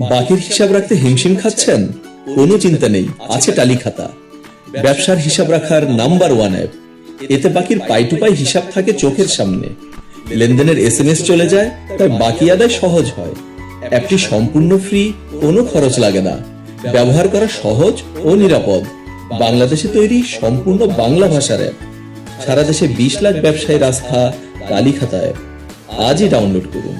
বাকির হিসাব রাখতে হিমশিম খাচ্ছেন? কোনো চিন্তা নেই, আছে টালি খাতা। ব্যবসার হিসাব রাখার নাম্বার 1 অ্যাপ। এতে বাকির পাই টু পাই হিসাব থাকে চোখের সামনে। লেনদেনের এসএমএস চলে যায়, তাই বাকি আদায় সহজ হয়। অ্যাপটি সম্পূর্ণ ফ্রি, কোনো খরচ লাগে না। ব্যবহার করা সহজ ও নিরাপদ। বাংলাদেশে তৈরি সম্পূর্ণ বাংলা ভাষার অ্যাপ। সারা দেশে 20 লাখ ব্যবসায়ীর আস্থা টালি খাতা অ্যাপ। আজই ডাউনলোড করুন।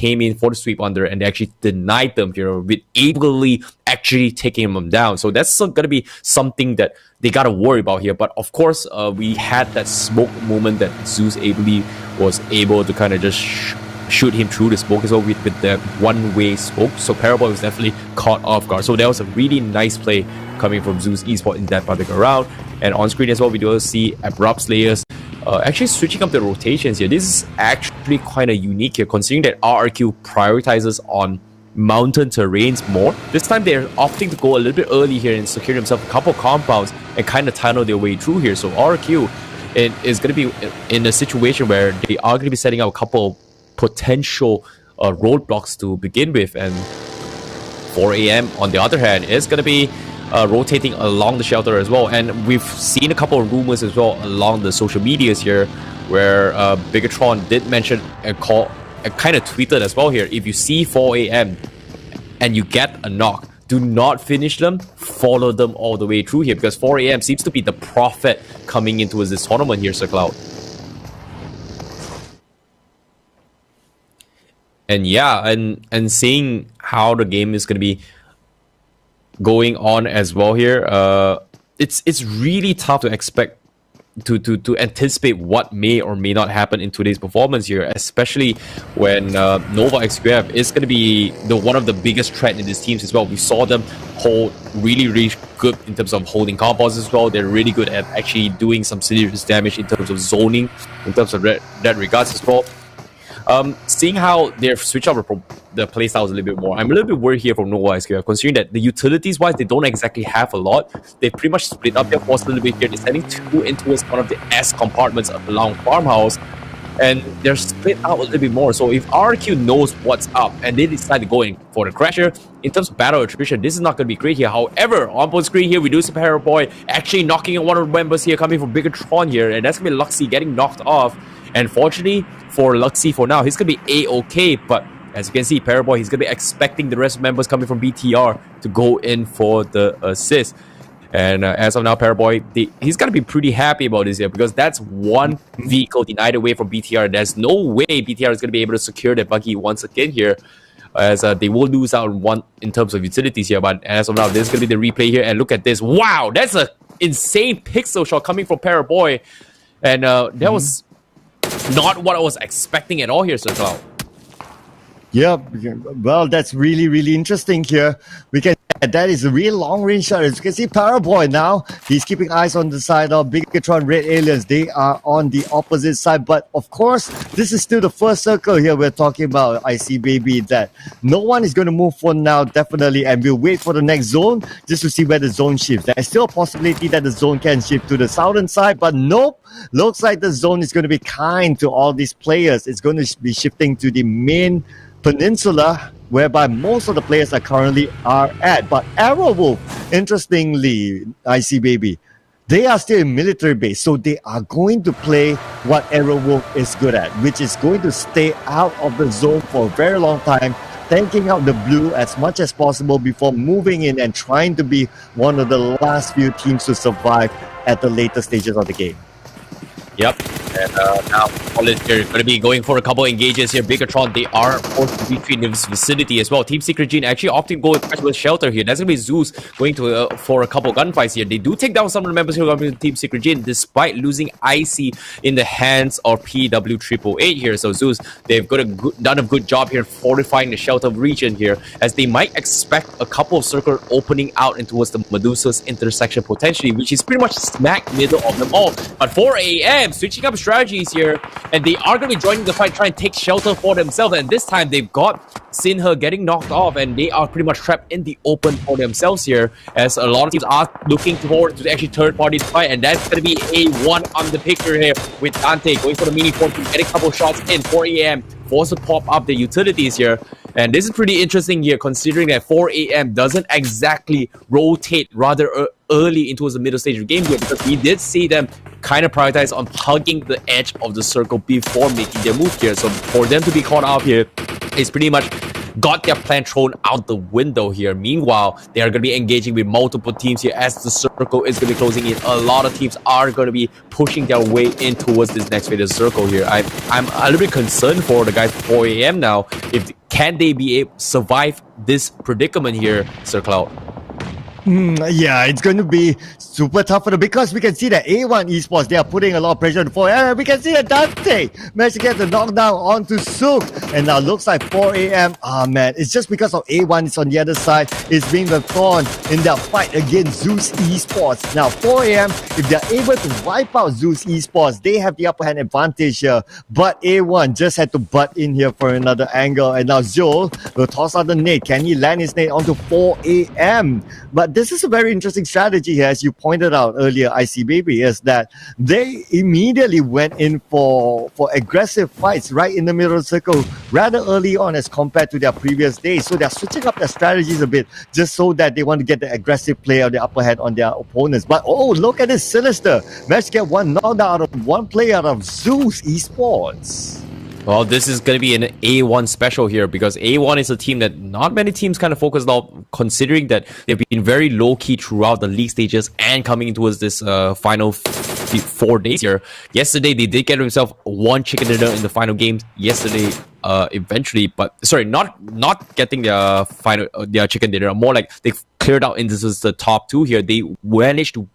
came in for the sweep under and they actually denied them here with ably actually taking them down. So that's going to be something that they got to worry about here. But of course, we had that smoke moment that Zeus ably was able to kind of just shoot him through the smoke as well with that one-way smoke. So Paraboy was definitely caught off guard. So that was a really nice play coming from Zeus Esports in that particular round. And on screen as well, we do see Abrupt Slayers actually switching up the rotations here. This is actually kind of unique here, considering that RRQ prioritizes on mountain terrains more. This time they're opting to go a little bit early here and secure themselves a couple compounds and kind of tunnel their way through here. So RRQ is going to be in a situation where they are going to be setting up a couple potential roadblocks to begin with, and 4 a.m. on the other hand is going to be rotating along the shelter as well. And we've seen a couple of rumors as well along the social medias here where Bigatron did mention and kind of tweeted as well here, if you see 4 a.m. and you get a knock, do not finish them, follow them all the way through here, because 4 a.m. seems to be the prophet coming into this tournament here, Sir Cloud. And yeah, and seeing how the game is going to be going on as well here, it's really tough to expect to anticipate what may or may not happen in today's performance here, especially when Nova XQF is going to be one of the biggest threat in these teams as well. We saw them hold really good in terms of holding combos as well. They're really good at actually doing some serious damage in terms of zoning, in terms of that regards as well. Seeing how they've switched up the playstyles a little bit more, I'm a little bit worried here from Nova SQF, considering that the utilities wise, they don't exactly have a lot. They pretty much split up their force a little bit here. They're sending 2 into one of the S compartments along Farmhouse, and they're split out a little bit more. So if RQ knows what's up and they decide to go in for the Crasher, in terms of battle attrition, this is not going to be great here. However, on board screen here, we do see Paraboy actually knocking one of the members here, coming from Bigatron here, and that's going to be Luxy getting knocked off. And fortunately for Luxy for now, he's going to be A-okay, but as you can see, Paraboy, he's going to be expecting the rest of members coming from BTR to go in for the assist. And as of now, Paraboy, he's going to be pretty happy about this here, because that's one vehicle denied away from BTR. There's no way BTR is going to be able to secure that buggy once again here, as they will lose out on one in terms of utilities here. But as of now, this is going to be the replay here, and look at this. Wow, that's an insane pixel shot coming from Paraboy. And that was not what I was expecting at all here, Sir Cloud. Yeah, well, that's really interesting here. We can that is a real long-range shot. As you can see, Paraboy now, he's keeping eyes on the side of Bigatron Red Aliens. They are on the opposite side. But of course, this is still the first circle here we're talking about, IC Baby, that no one is going to move for now, definitely. And we'll wait for the next zone just to see where the zone shifts. There's still a possibility that the zone can shift to the southern side, but nope. Looks like the zone is going to be kind to all these players. It's going to be shifting to the main peninsula, whereby most of the players are currently at. But Arrowwolf, interestingly, IC Baby, they are still in military base, so they are going to play what Arrowwolf is good at, which is going to stay out of the zone for a very long time, tanking out the blue as much as possible before moving in and trying to be one of the last few teams to survive at the later stages of the game. Yep, and now they're going to be going for a couple engages here. Bigatron, they are forced to retreat in this vicinity as well. Team Secret Gene actually opting to go with shelter here. That's going to be Zeus going to for a couple gunfights here. They do take down some of the members who are coming to Team Secret Gene, despite losing Icy in the hands of PW888 here. So Zeus, they've done a good job here fortifying the shelter region here, as they might expect a couple of circles opening out and towards the Medusa's intersection potentially, which is pretty much smack middle of them all. But 4 a.m. switching up strategies here, and they are going to be joining the fight, trying to take shelter for themselves. And this time they've got Sinha getting knocked off, and they are pretty much trapped in the open for themselves here, as a lot of teams are looking forward to actually third party fight. And that's going to be A1 on the picture here, with Dante going for the mini 14, getting a couple shots in. 4 a.m. forced to pop up the utilities here. And this is pretty interesting here, considering that 4 a.m. doesn't exactly rotate rather early into the middle stage of the game here, because we did see them kind of prioritize on hugging the edge of the circle before making their move here. So for them to be caught out here is pretty much got their plan thrown out the window here. Meanwhile, they are going to be engaging with multiple teams here as the circle is going to be closing in. A lot of teams are going to be pushing their way in towards this next phase of circle here. I'm a little bit concerned for the guys 4 a.m. now. Can they be able to survive this predicament here, Sir Cloud? Yeah, it's going to be super tough for them because we can see that A1 Esports, they are putting a lot of pressure on the 4 a.m. We can see that Dante managed to get the knockdown onto Sook. And now looks like 4 a.m. Man, it's just because of A1 is on the other side. It's being the thorn in their fight against Zeus Esports. Now 4 a.m., if they're able to wipe out Zeus Esports, they have the upper hand advantage here. But A1 just had to butt in here for another angle. And now Zul will toss out the nade. Can he land his nade onto 4 a.m.? But this is a very interesting strategy here, as you pointed out earlier, IC Baby, is that they immediately went in for aggressive fights right in the middle of the circle rather early on as compared to their previous days. So they're switching up their strategies a bit just so that they want to get the aggressive play or the upper hand on their opponents. But oh, look at this Sinister. Managed to get one knockdown out of one play out of Zeus Esports. Well, this is going to be an A1 special here because A1 is a team that not many teams kind of focus on, considering that they've been very low-key throughout the league stages and coming towards this final 4 days here. Yesterday, they did get themselves one chicken dinner in the final game yesterday, eventually, but sorry, not getting their final their chicken dinner, more like they cleared out into the top 2 here. They managed to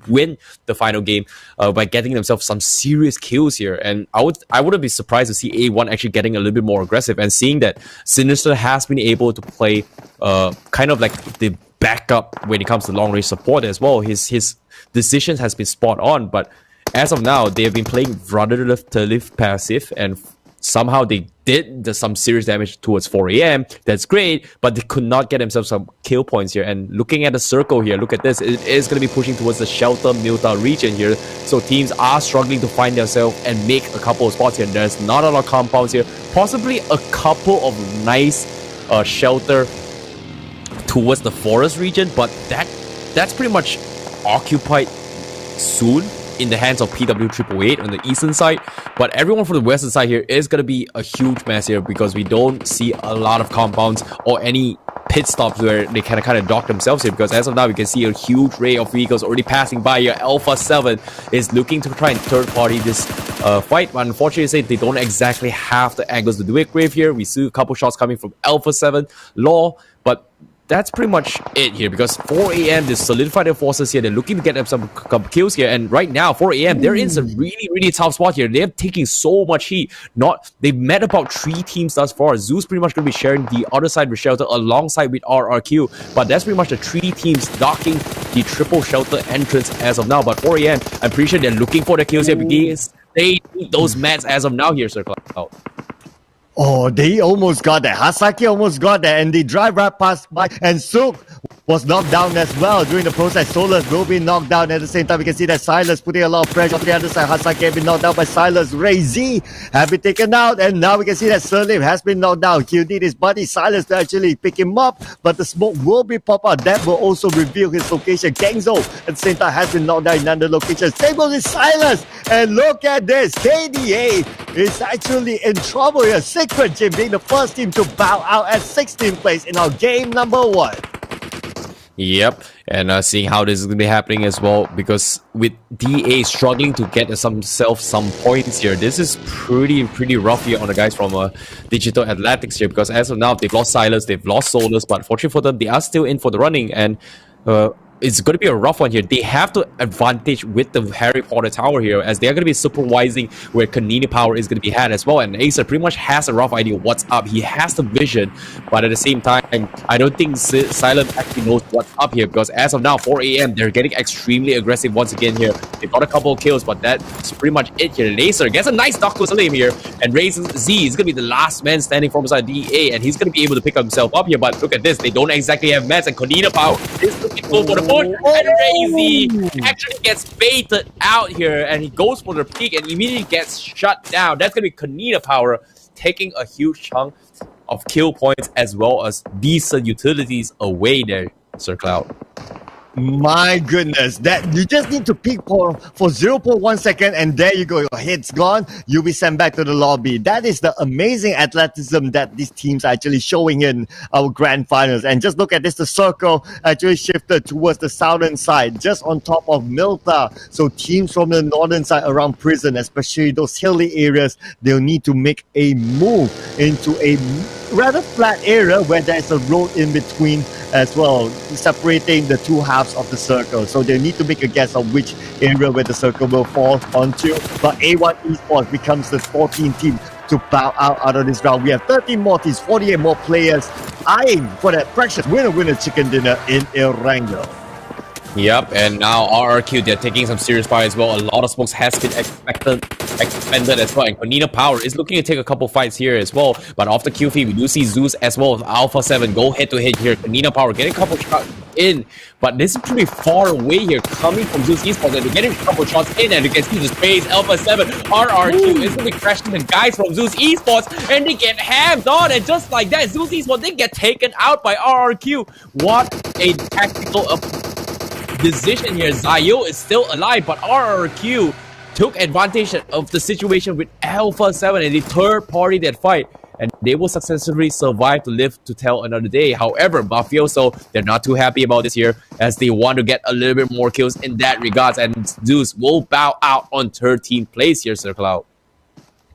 win the final game by getting themselves some serious kills here, and I wouldn't be surprised to see A1 actually getting a little bit more aggressive and seeing that Sinister has been able to play kind of like the backup when it comes to long range support as well. His decisions has been spot on, but as of now they have been playing relatively passive, and somehow they did some serious damage towards 4 a.m. That's great, but they could not get themselves some kill points here. And looking at the circle here, look at this. It is going to be pushing towards the Shelter Milta region here. So teams are struggling to find themselves and make a couple of spots here. There's not a lot of compounds here. Possibly a couple of nice shelter towards the forest region, but that's pretty much occupied soon in the hands of PW888 on the eastern side. But everyone from the western side here is going to be a huge mess here because we don't see a lot of compounds or any pit stops where they can kind of dock themselves here, because as of now we can see a huge array of vehicles already passing by here. Alpha 7 is looking to try and third party this fight, but unfortunately they don't exactly have the angles to do it. Grave here, we see a couple shots coming from Alpha 7 Law, but that's pretty much it here because 4 a.m. they solidify their forces here. They're looking to get them some kills here, and right now 4 a.m. they're in some really tough spot here. They're taking so much heat. They've met about 3 teams thus far. Zeus pretty much going to be sharing the other side with Shelter alongside with RRQ, but that's pretty much the 3 teams docking the triple Shelter entrance as of now. But 4 a.m. I'm pretty sure they're looking for the kills here because they need those mats as of now here, Sir Cloud. Oh, they almost got that. Hasaki almost got that, and they drive right past by. And Sook was knocked down as well during the process. Solus will be knocked down at the same time. We can see that Silas putting a lot of pressure on the other side. Hasaki has been knocked down by Silas. Ray Z have been taken out, and now we can see that Serlim has been knocked down. He'll need his buddy Silas to actually pick him up, but the smoke will be pop out. That will also reveal his location. Gangzo at the same time has been knocked down in another location. Same goes with Silas, and look at this. KDA is actually in trouble here. Secret Gym being the first team to bow out at 16th place in our game number 1. Yep, and seeing how this is going to be happening as well, because with DA struggling to get some points here, this is pretty rough here on the guys from Digital Athletics here, because as of now they've lost Silas, they've lost Solus, but fortunately for them they are still in for the running, and it's going to be a rough one here. They have the advantage with the Harry Potter Tower here, as they're going to be supervising where Kanini power is going to be had as well. And Acer pretty much has a rough idea what's up. He has the vision, but at the same time, I don't think Silent actually knows what's up here, because as of now, 4 a.m., they're getting extremely aggressive once again here. They've got a couple of kills, but that's pretty much it here. Acer gets a nice knock to Salim here, and raises Z is going to be the last man standing from beside DA, and he's going to be able to pick himself up here. But look at this, they don't exactly have mats, and Kanina power is looking for the and Razy actually gets baited out here, and he goes for the peak and immediately gets shut down. That's going to be Kanina power taking a huge chunk of kill points as well as decent utilities away there, Sir Cloud. My goodness, that you just need to peek for 0.1 second and there you go, your head's gone, you'll be sent back to the lobby. That is the amazing athleticism that these teams are actually showing in our grand finals. And just look at this, the circle actually shifted towards the southern side, just on top of Milta. So teams from the northern side around prison, especially those hilly areas, they'll need to make a move into a rather flat area where there's a road in between as well, separating the two halves of the circle. So they need to make a guess of which area where the circle will fall onto. But A1 Esports becomes the 14th team to bow out of this round. We have 13 more teams, 48 more players eyeing for that precious winner chicken dinner in Erangel. Yep, and now RRQ, they're taking some serious fire as well. A lot of smokes has been expended as well. And Konina Power is looking to take a couple fights here as well. But off the Q feed, we do see Zeus as well as Alpha 7 go head to head here. Konina Power getting a couple shots in. But this is pretty far away here, coming from Zeus Esports. And they're getting a couple shots in. And you can see the space. Alpha 7, RRQ is going to be crashing the guys from Zeus Esports. And they get hammed on. And just like that, Zeus Esports, they get taken out by RRQ. What a tactical decision here. Zayo is still alive, but RRQ took advantage of the situation with Alpha 7 and the third party that fight, and they will successfully survive to live to tell another day. However, Mafioso, they're not too happy about this here, as they want to get a little bit more kills in that regards, and Zeus will bow out on 13th place here, Sir Cloud.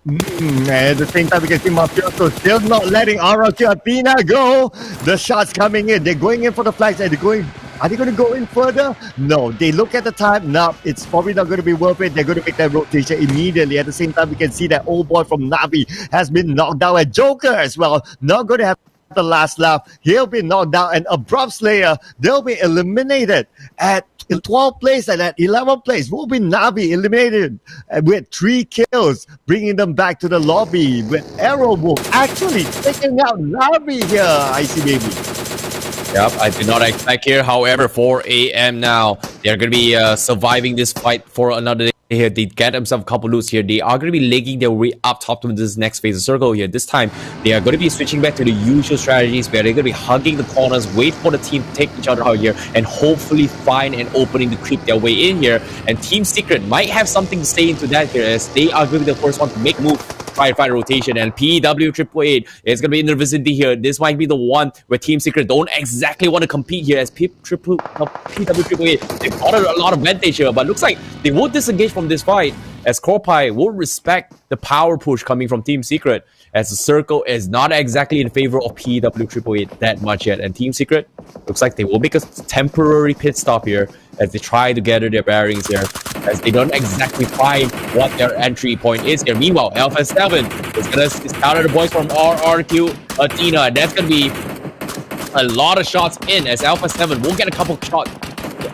And at the same time, we can see Mafioso still not letting RRQ Athena go. The shots coming in. They're going in for the flags and they're going. Are they going to go in further? No. They look at the time. No, it's probably not going to be worth it. They're going to make that rotation immediately. At the same time, we can see that old boy from Navi has been knocked down. And Joker as well. Not going to have the last laugh. He'll be knocked down. And Abrupt Slayer, they'll be eliminated at 12th place, and at 11th place will be Navi eliminated with 3 kills, bringing them back to the lobby with Arrow Wolf actually taking out Navi here, IC Baby. Yep, I did not expect here. However, 4 a.m. now, they're going to be surviving this fight for another day here. They get themselves a couple loots here. They are going to be legging their way up top to this next phase of circle here. This time, they are going to be switching back to the usual strategies where they're going to be hugging the corners, wait for the team to take each other out here, and hopefully find an opening to creep their way in here. And Team Secret might have something to say into that here, as they are going to be the first one to make a move. Firefighter rotation, and PW888 is going to be in the vicinity here. This might be the one where Team Secret don't exactly want to compete here, as PW888, they've got a lot of advantage here, but looks like they will disengage from this fight, as Corpai will respect the power push coming from Team Secret, as the circle is not exactly in favor of PW888 that much yet. And Team Secret looks like they will make a temporary pit stop here as they try to gather their bearings here, as they don't exactly find what their entry point is here. Meanwhile, Alpha 7 is going to counter the boys from RRQ Athena, and that's going to be a lot of shots in, as Alpha 7 will get a couple shots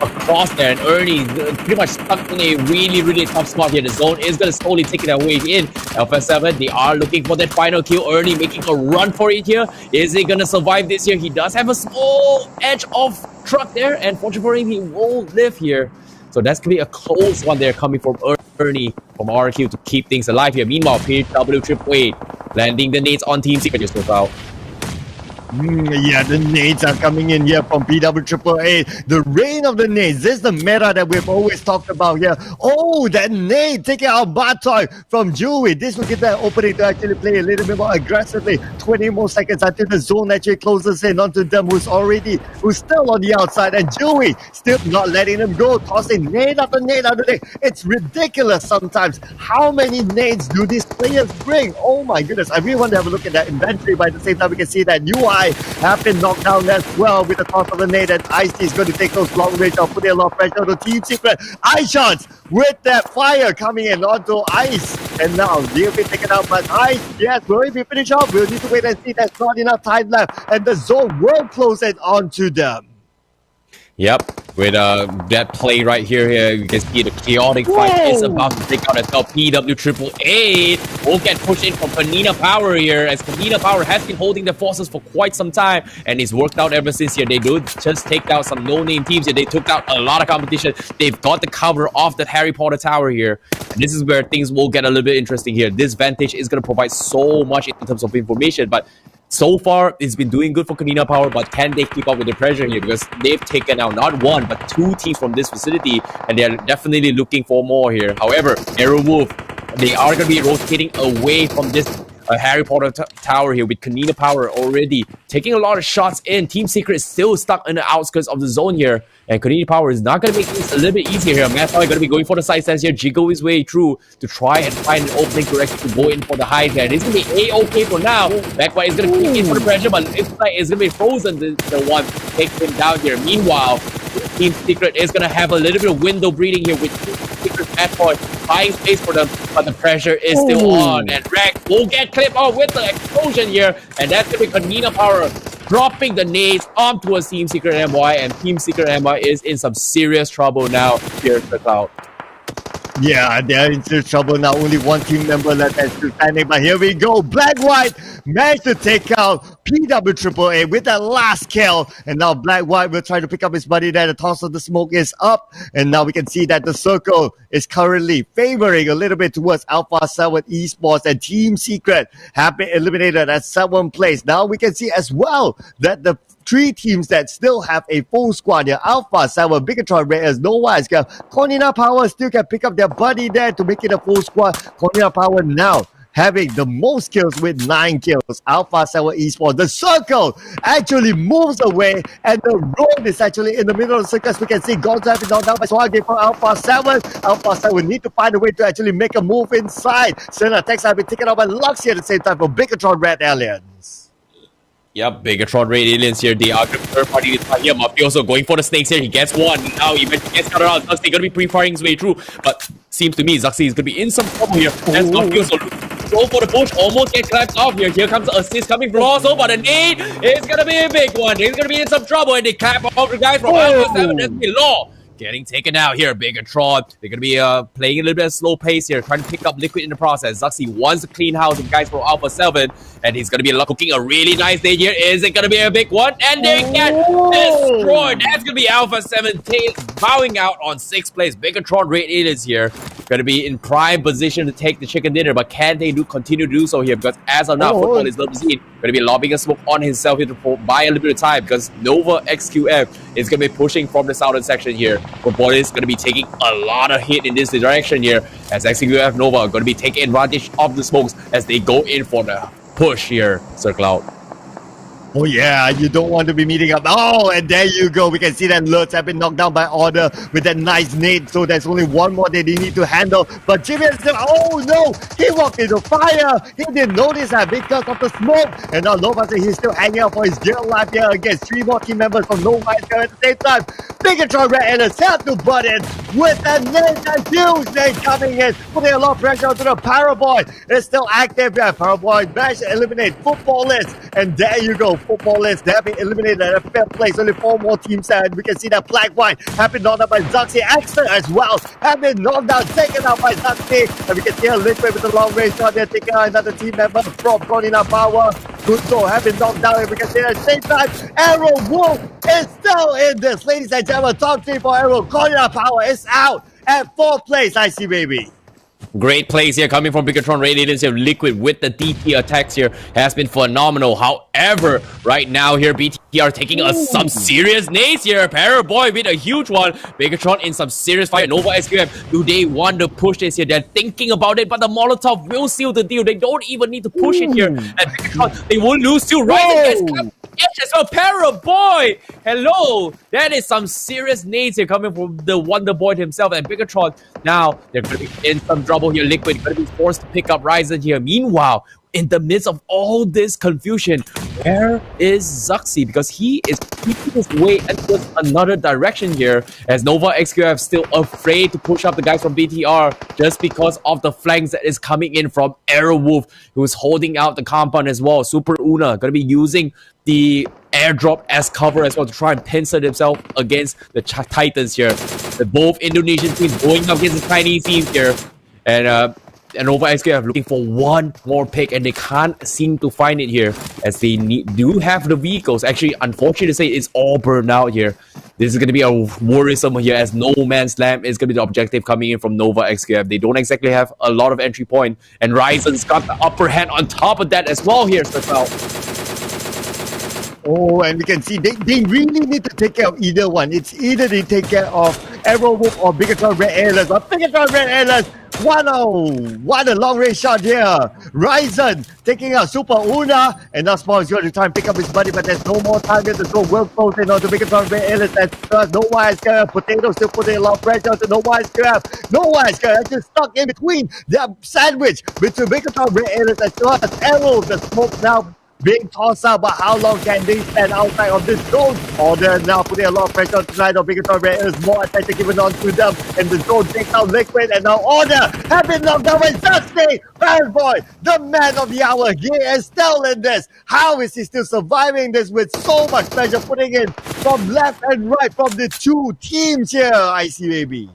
across there, and Ernie pretty much stuck in a really tough spot here. The zone is going to slowly take it away in. Alpha 7, they are looking for that final kill. Ernie making a run for it here. Is he going to survive this here? He does have a small edge of truck there, and fortunately for him, he will live here. So that's going to be a close one there coming from Ernie from RQ to keep things alive here. Meanwhile, PW888 landing the nades on Team Secret just about. Yeah, the nades are coming in here from PW888. The reign of the nades. This is the meta that we've always talked about here. Oh, that nade taking out Bartoy from Dewey. This will give that opening to actually play a little bit more aggressively. 20 more seconds until the zone actually closes in onto them, who's still on the outside. And Dewey still not letting them go, tossing nade after nade after nade. It's ridiculous sometimes. How many nades do these players bring? Oh my goodness. I really want to have a look at that inventory, but at the same time we can see that UI have been knocked down as well with the toss of the nade, and Ice is going to take those long range off, putting a lot of pressure on the Team Secret. Ice shots with that fire coming in onto Ice, and now they'll be taken out by Ice. Yes, will it be finished off? We'll need to wait and see. There's not enough time left, and the zone will close it onto them. Yep, with that play right here, you can see the chaotic fight is about to break out as well. PW888 will get pushed in from Panina Power here, as Panina Power has been holding the forces for quite some time, and it's worked out ever since here. They do just take out some no-name teams here. They took out a lot of competition. They've got the cover off that Harry Potter tower here, and this is where things will get a little bit interesting here. This vantage is going to provide so much in terms of information, but So far, it's been doing good for Kanina Power, but can they keep up with the pressure here? Because they've taken out not one, but two teams from this facility, and they're definitely looking for more here. However, Arrow Wolf, they are going to be rotating away from this Harry Potter tower here with Kanina Power already taking a lot of shots in. Team Secret is still stuck in the outskirts of the zone here, and Kanina Power is not going to make things a little bit easier here. Matt's going to be going for the side stance here, jiggle his way through to try and find an opening to actually go in for the hide here. And it's going to be A-okay for now. Backwhite is going to kick in for the pressure, but it's going to be Frozen, the one takes him down here. Meanwhile, Team Secret is going to have a little bit of window breathing here with Team Secret Matchpoint buying space for them, but the pressure is still on. And Rex will get clipped off with the explosion here, and that's going to be Kanina Power dropping the nades onto a Team Secret MY, and Team Secret MY is in some serious trouble now here at the cloud. Yeah, they're into trouble now. Only one team member left that's still standing. But here we go. Black-White managed to take out PWAAA with that last kill. And now Black-White will try to pick up his buddy there. The toss of the smoke is up. And now we can see that the circle is currently favoring a little bit towards Alpha 7 Esports. And Team Secret have been eliminated at 7th place. Now we can see as well that the three teams that still have a full squad here. Alpha 7, Bigatron Raiders, Nova Escape. Konina Power still can pick up their buddy there to make it a full squad. Konina Power now having the most kills with 9 kills. Alpha 7 Esports. The circle actually moves away, and the road is actually in the middle of the circle. As we can see, Gonzo having knocked down by Swaggy for Alpha 7. Alpha 7 need to find a way to actually make a move inside. Certain attacks have been taken out by Luxy at the same time for Bigatron Red Aliens. Yep, Bigatron Red Aliens here. They are the third party this time here. Mafioso going for the snakes here. He gets one. Now he eventually gets cut around. Zuxi going to be pre-firing his way through. But seems to me Zuxi is going to be in some trouble here. As Mafioso go for the push. Almost get clapped off here. Here comes the assist coming from also. But the nade is going to be a big one. He's going to be in some trouble. And they clap off the guys from Alpha 7. That's below. Getting taken out here, Bigatron. They're going to be playing a little bit of slow pace here, trying to pick up Liquid in the process. Zuxi wants to clean house with guys from Alpha 7, and he's going to be cooking a really nice day here. Is it going to be a big one? And they get destroyed. That's going to be Alpha 7 bowing out on 6th place. Bigatron Red Aliens here. Going to be in prime position to take the chicken dinner, but can they continue to do so here? Because as of now, Football is Lobzine going to be lobbing a smoke on himself here to buy a little bit of time, because Nova XQF is going to be pushing from the southern section here. Football is going to be taking a lot of hit in this direction here, as XQF Nova are going to be taking advantage of the smokes as they go in for the push here, Sir Cloud. Oh yeah, you don't want to be meeting up. Oh, and there you go. We can see that Lutz have been knocked down by Order with that nice nade. So there's only one more that they need to handle. But Jimmy is still, oh no, he walked into fire. He didn't notice that because of the smoke. And now Nova says he's still hanging out for his dear life here against 3 more team members from Nova at the same time. Bigatron Red Aliens have to butt in with a nade, a huge nade coming in, putting a lot of pressure onto the Paraboy. It's still active here. Paraboy managed to eliminate Footballist. And there you go. Footballers, they have been eliminated at 5th place. Only 4 more teams, and we can see that Black-White have been knocked out by Zuxi. Axton as well have been knocked down, taken out by Zuxi. And we can see a Liquid with the long range shot there, taking out another team member from Konina Power. Gusto have been knocked down, and we can see at the same time, Arrow Wolf is still in this. Ladies and gentlemen, top 3 for Arrow. Konina Power is out at 4th place. I see, baby. Great plays here coming from Bigatron Red Aliens here. Liquid with the DT attacks here has been phenomenal. However, right now here, BT are taking some serious nades here. Paraboy with a huge one. Bigatron in some serious fight. Nova SQF, do they want to push this here? They're thinking about it, but the Molotov will seal the deal. They don't even need to push it here. And Bigatron, they will lose still right against as well. Paraboy! Hello! That is some serious nades here coming from the Wonder Boy himself. And Bigatron, now they're going to be in some trouble here. Liquid going to be forced to pick up Ryzen here. Meanwhile, in the midst of all this confusion, where is Zuxi? Because he is keeping his way into another direction here, as Nova XQF still afraid to push up the guys from BTR just because of the flanks that is coming in from Arrow Wolf, who is holding out the compound as well. Super Una going to be using the airdrop as cover as well to try and pincer themselves against the Titans here. Both Indonesian teams going up against the Chinese teams here. And Nova XQF looking for one more pick, and they can't seem to find it here, as they do have the vehicles. Actually, unfortunately to say, it's all burned out here. This is going to be a worrisome here, as No Man's Land is going to be the objective coming in from Nova XQF. They don't exactly have a lot of entry point, and Ryzen's got the upper hand on top of that as well here, Sir. Oh, and we can see they really need to take care of either one. It's either they take care of Arrowwolf or Bigatron Red Alias. But Bigatron Red Alias, wow, what a long range shot here. Ryzen taking out Super Una, and now Small is going to try and pick up his buddy, but there's no more time here to go well close in onto Bigatron Red Alias. And no wise grab. Potato still putting a lot of pressure onto no wise grab. No wise grab actually stuck in between. They're sandwiched between Bigatron Red Alias as well as Arrow. The smoke now being tossed out, but how long can they stand outside of this zone? Order now putting a lot of pressure on tonight on Bigatron Red Alias. More attention given on to them, and the zone takes out Liquid, and now Order have been knocked down by Dusty. Fanboy, the man of the hour, he is still in this. How is he still surviving this with so much pressure putting in from left and right from the two teams here? I see, baby.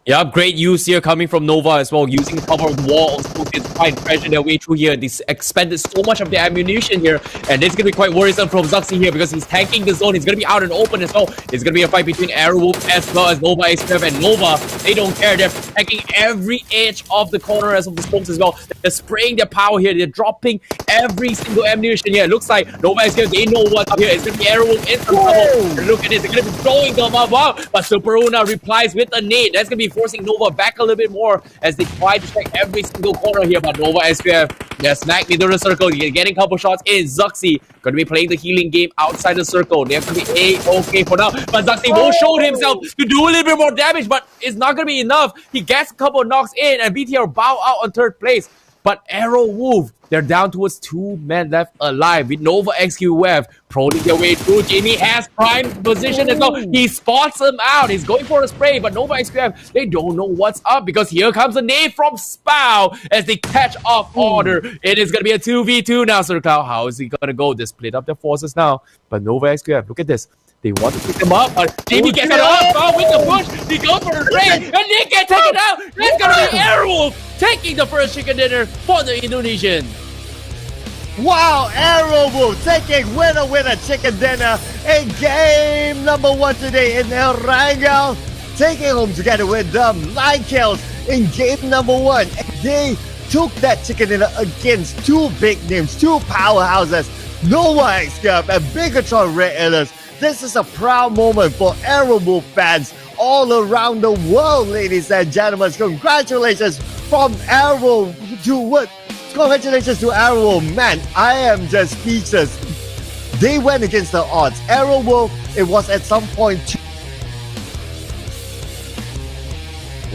Yeah, great use here coming from Nova as well, using the cover of the wall to try and pressure their way through here. They expended so much of their ammunition here, and it's going to be quite worrisome from Zuxi here because he's tanking the zone. He's going to be out and open as well. It's going to be a fight between Arrowwolf as well as Nova XQF, and Nova, they don't care. They're taking every edge of the corner as of the smokes as well. They're spraying their power here. They're dropping every single ammunition here. It looks like Nova XQF, they know what's up here. It's going to be Arrowwolf in some trouble. Look at this. They're going to be throwing them up. Wow. But Super Una replies with a nade. That's going to be forcing Nova back a little bit more as they try to check every single corner here. But Nova SQF, they're smack middle of the circle. You're getting a couple shots in. Zuxi going to be playing the healing game outside the circle. They have to be A-okay for now. But Zuxi will show himself to do a little bit more damage, but it's not going to be enough. He gets a couple of knocks in, and BTR bow out on third place. But Arrowwolf, they're down towards 2 men left alive with Nova XQF prodding their way through. Jamie has prime position as well. He spots him out. He's going for a spray, but Nova XQF, they don't know what's up because here comes a nade from Spow as they catch off Order. It is going to be a 2v2 now, Sir Cloud. How is he going to go? They split up their forces now. But Nova XQF, look at this. They want to pick him up, but Jamie gets it off with the push. He goes for a raid, and Nick gets taken out. It's going to be Arrowwolf taking the first chicken dinner for the Indonesian. Wow, Arrowwolf taking winner chicken dinner in game number 1 today in Erangel, taking home together with them 9 kills in game number 1. They took that chicken dinner against 2 big names, 2 powerhouses, Nova XQF and Bigatron Red Alias. This is a proud moment for Arrowwolf fans all around the world, ladies and gentlemen. Congratulations from Arrow to what? Congratulations to Arrowwolf. Man, I am just speechless. They went against the odds. Arrowwolf, it was at some point.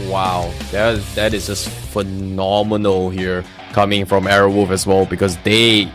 Wow, that is just phenomenal here coming from Arrowwolf as well, because they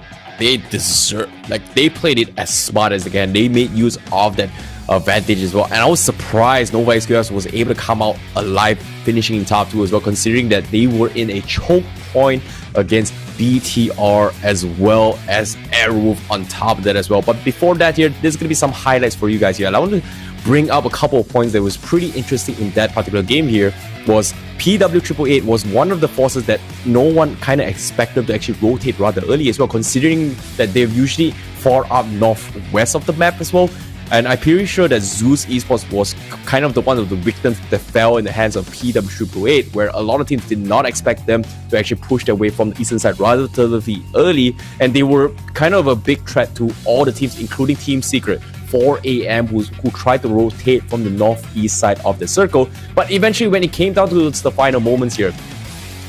deserve, like, they played it as smart as they can. They made use of that advantage as well, and I was surprised Nova XQS was able to come out alive, finishing in top 2 as well, considering that they were in a choke point against BTR as well as Arrowwolf on top of that as well. But before that here, there's going to be some highlights for you guys here. I want to bring up a couple of points that was pretty interesting in that particular game here. Was PW888 was one of the forces that no one kind of expected to actually rotate rather early as well, considering that they're usually far up northwest of the map as well. And I'm pretty sure that Zeus Esports was kind of one of the victims that fell in the hands of PW888, where a lot of teams did not expect them to actually push their way from the eastern side relatively early, and they were kind of a big threat to all the teams, including Team Secret, 4 AM, who tried to rotate from the northeast side of the circle. But eventually, when it came down to the final moments here,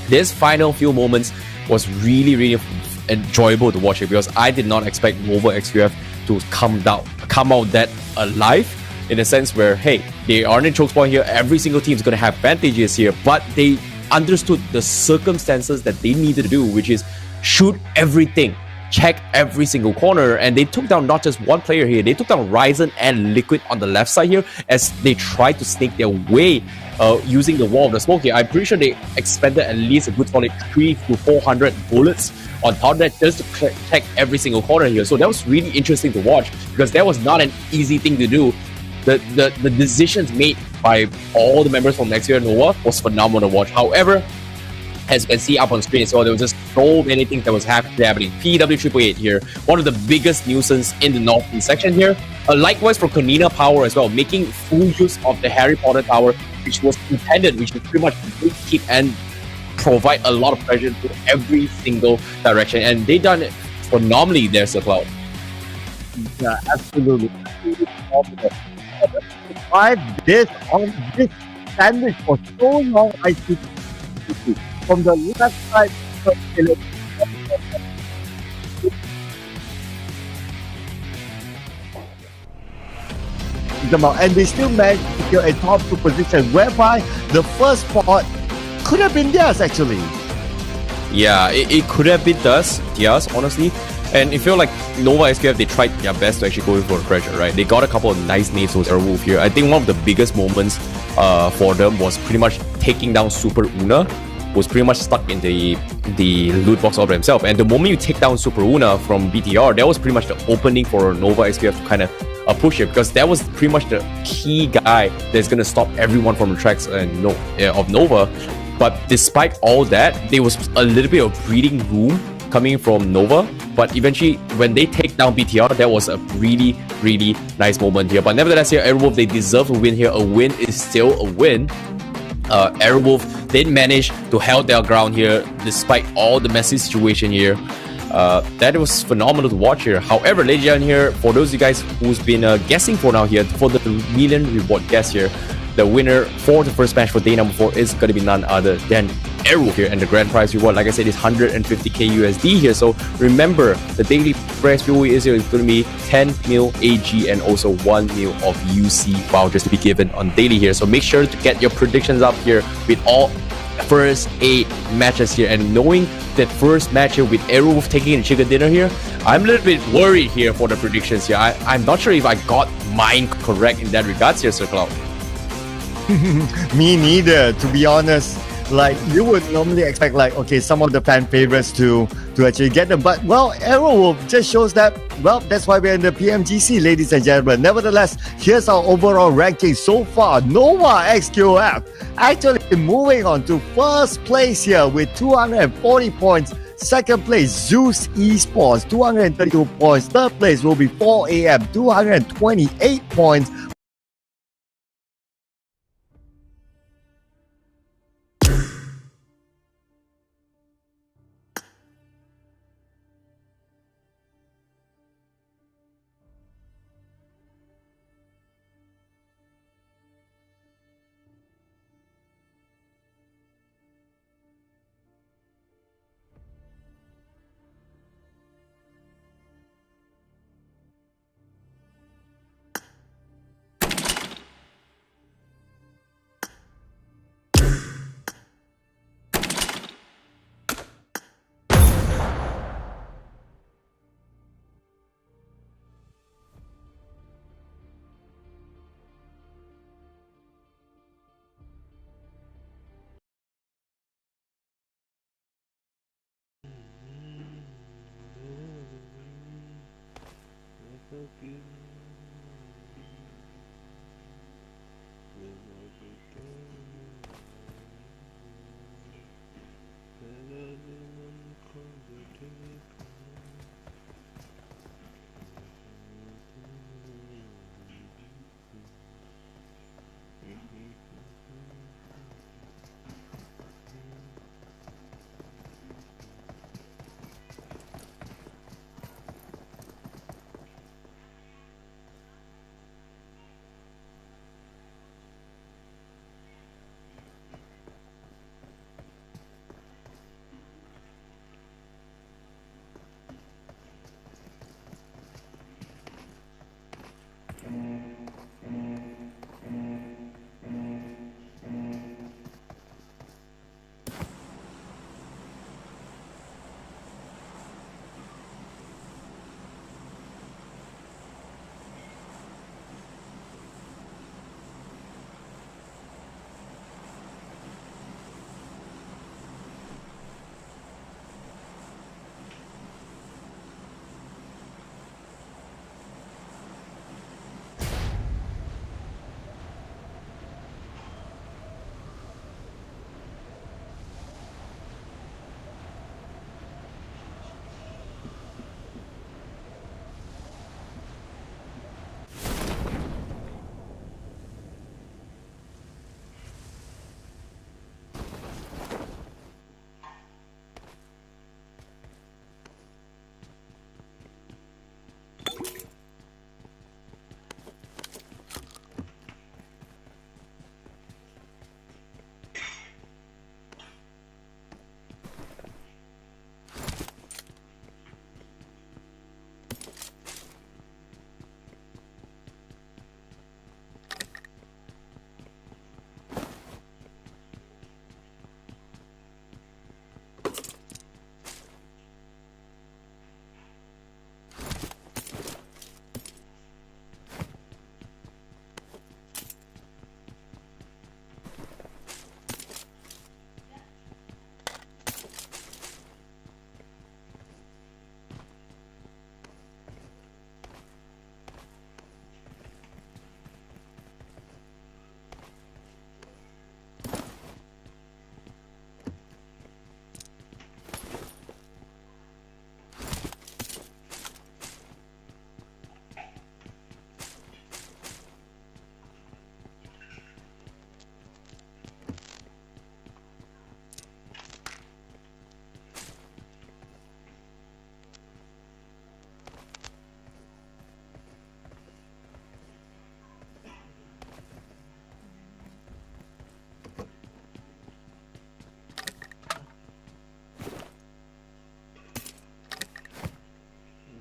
this final few moments was really, really enjoyable to watch here, because I did not expect Nova XQF to come out that alive, in a sense where, hey, they are in a choke point here. Every single team is going to have advantages here, but they understood the circumstances that they needed to do, which is shoot everything, check every single corner, and they took down not just one player here. They took down Ryzen and Liquid on the left side here as they tried to sneak their way using the wall of the smoke here. I'm pretty sure they expended at least a good solid 300 to 400 bullets on top of that just to check every single corner here. So that was really interesting to watch, because that was not an easy thing to do. The decisions made by all the members from next year Nova was phenomenal to watch. However, as you can see up on screen as well, there was just so many things that was happening. PW888 here, one of the biggest nuisance in the northeast section here. Likewise for Konina Power as well, making full use of the Harry Potter Tower, which was intended, which was pretty much keep and provide a lot of pressure to every single direction, and they done it phenomenally there, Sir Cloud. Yeah, absolutely. Phenomenal. Survive this on this sandwich for so long, I see from the left side. And they still managed to secure a top two position, whereby the first spot could have been theirs actually. Yeah, it could have been theirs, honestly. And it felt like Nova SQF, they tried their best to actually go in for the pressure, right? They got a couple of nice nades with Airwolf here. I think one of the biggest moments for them was pretty much taking down Super Una, was pretty much stuck in the loot box of himself. And the moment you take down Super Una from BTR, that was pretty much the opening for Nova SQF to kind of push it, because that was pretty much the key guy that's going to stop everyone from the tracks of Nova. But despite all that, there was a little bit of breathing room coming from Nova. But eventually, when they take down BTR, that was a really, really nice moment here. But nevertheless, here, Airwolf, they deserve a win here. A win is still a win. Airwolf did manage to hold their ground here despite all the messy situation here. That was phenomenal to watch here. However, ladies and gentlemen, here, for those of you guys who's been guessing for now here, for the million reward guess here, the winner for the first match for day number 4 is going to be none other than Airwolf here. And the grand prize reward, like I said, is 150k USD here. So remember, the daily prize reward is going to be 10 mil AG and also 1 mil of UC vouchers to be given on daily here. So make sure to get your predictions up here with all first 8 matches here. And knowing that first match here with Airwolf taking the chicken dinner here, I'm a little bit worried here for the predictions here. I'm not sure if I got mine correct in that regards here, Sir Cloud. Me neither, to be honest. Like, you would normally expect, like, okay, some of the fan favorites to actually get them. But, well, Aerowolf just shows that, well, that's why we're in the PMGC, ladies and gentlemen. Nevertheless, here's our overall ranking so far. Nova XQF actually moving on to first place here with 240 points. Second place, Zeus Esports, 232 points. Third place will be 4AM, 228 points.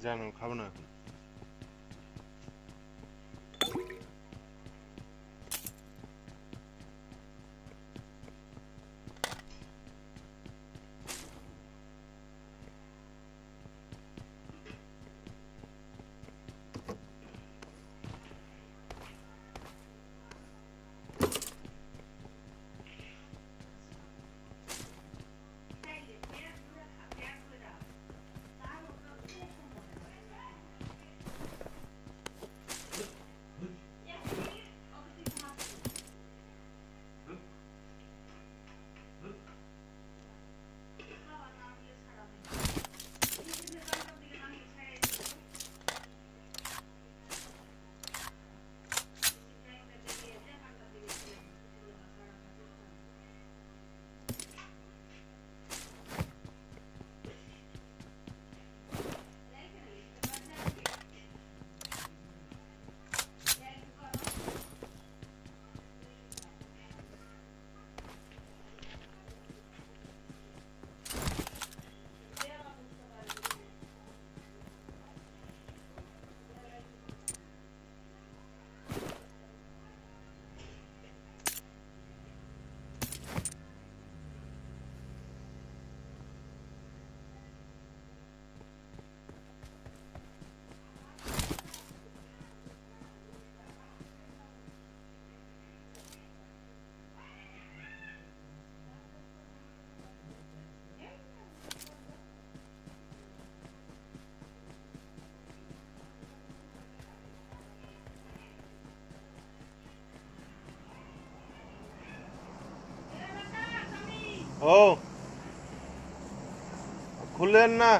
জানো খাবো না এখন ও খুললেন না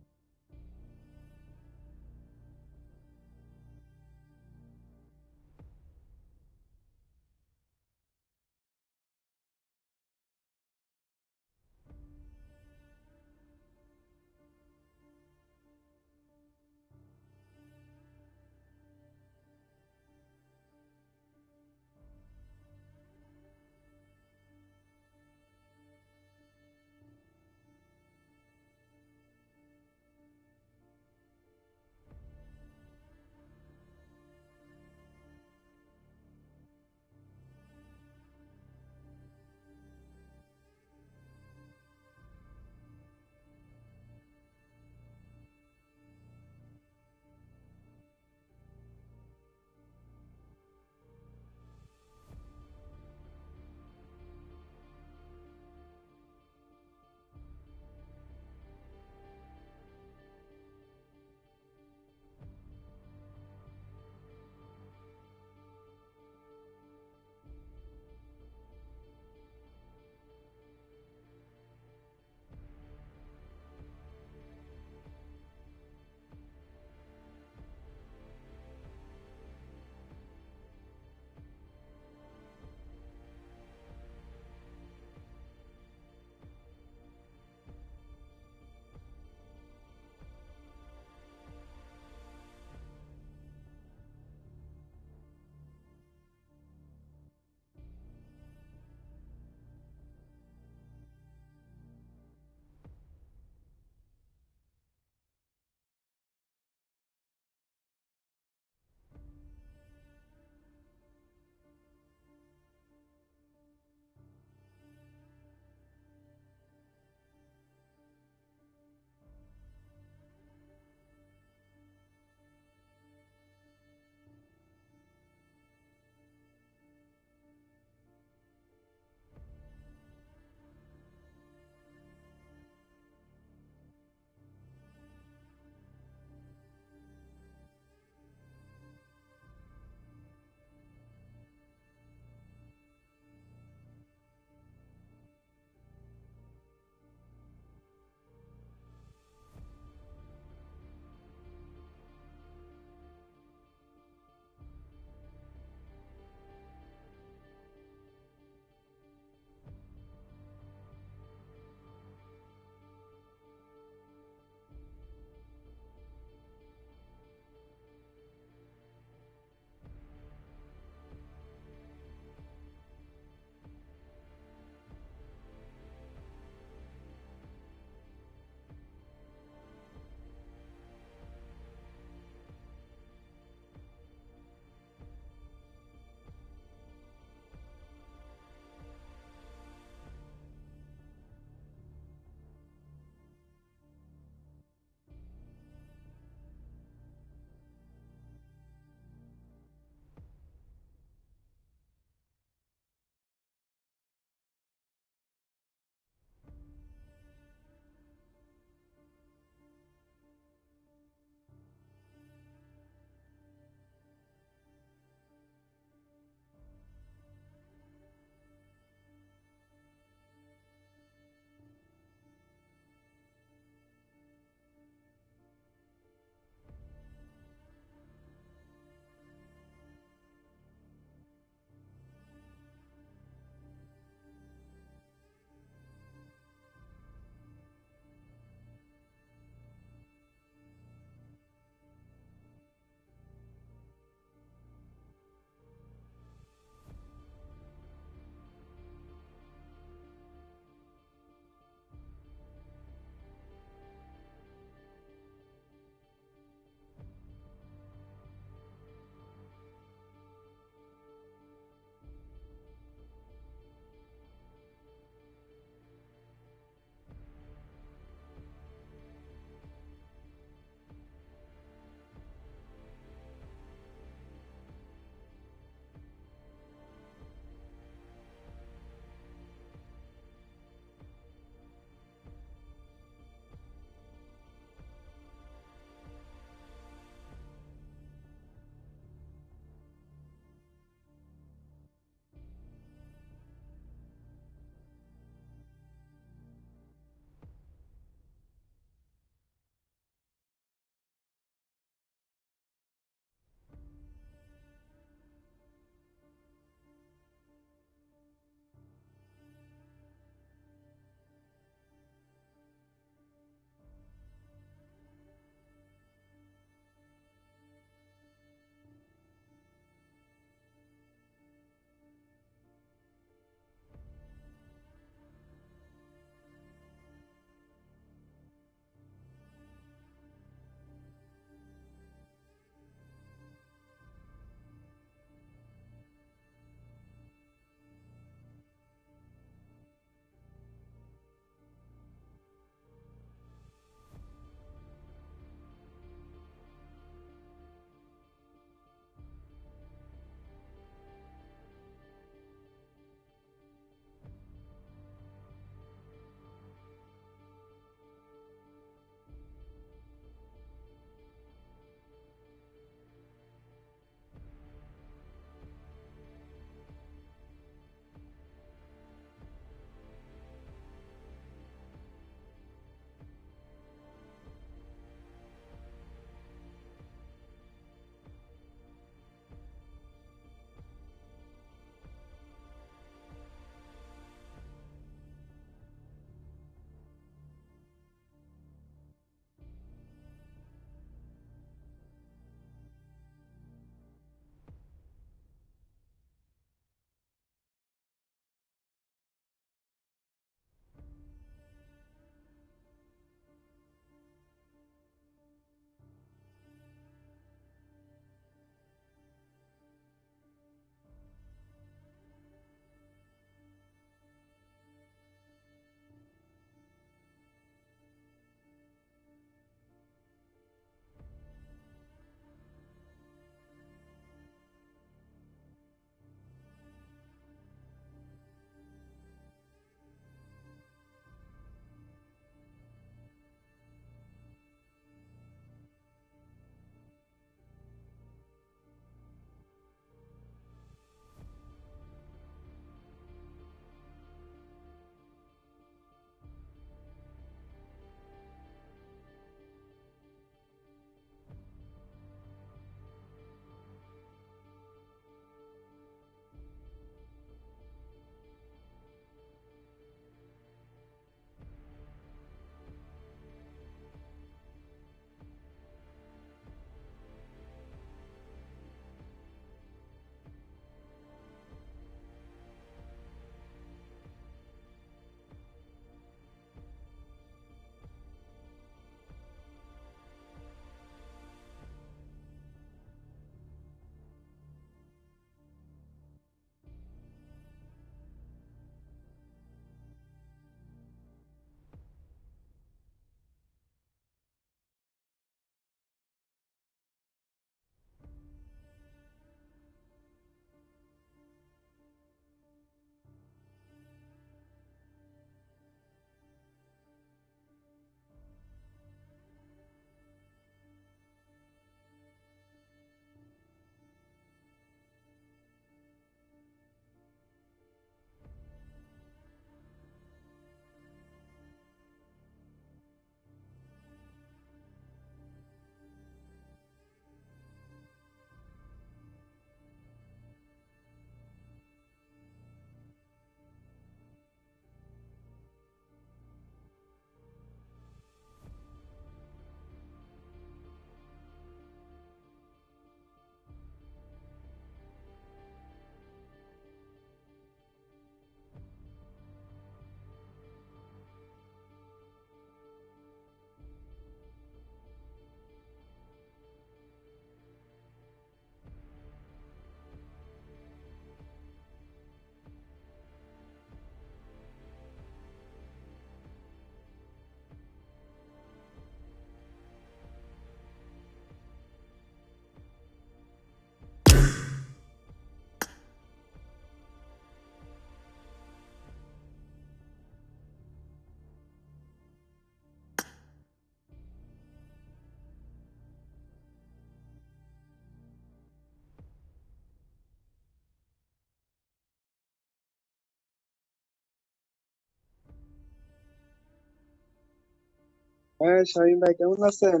হ্যাঁ শামীম ভাই কেমন আছেন?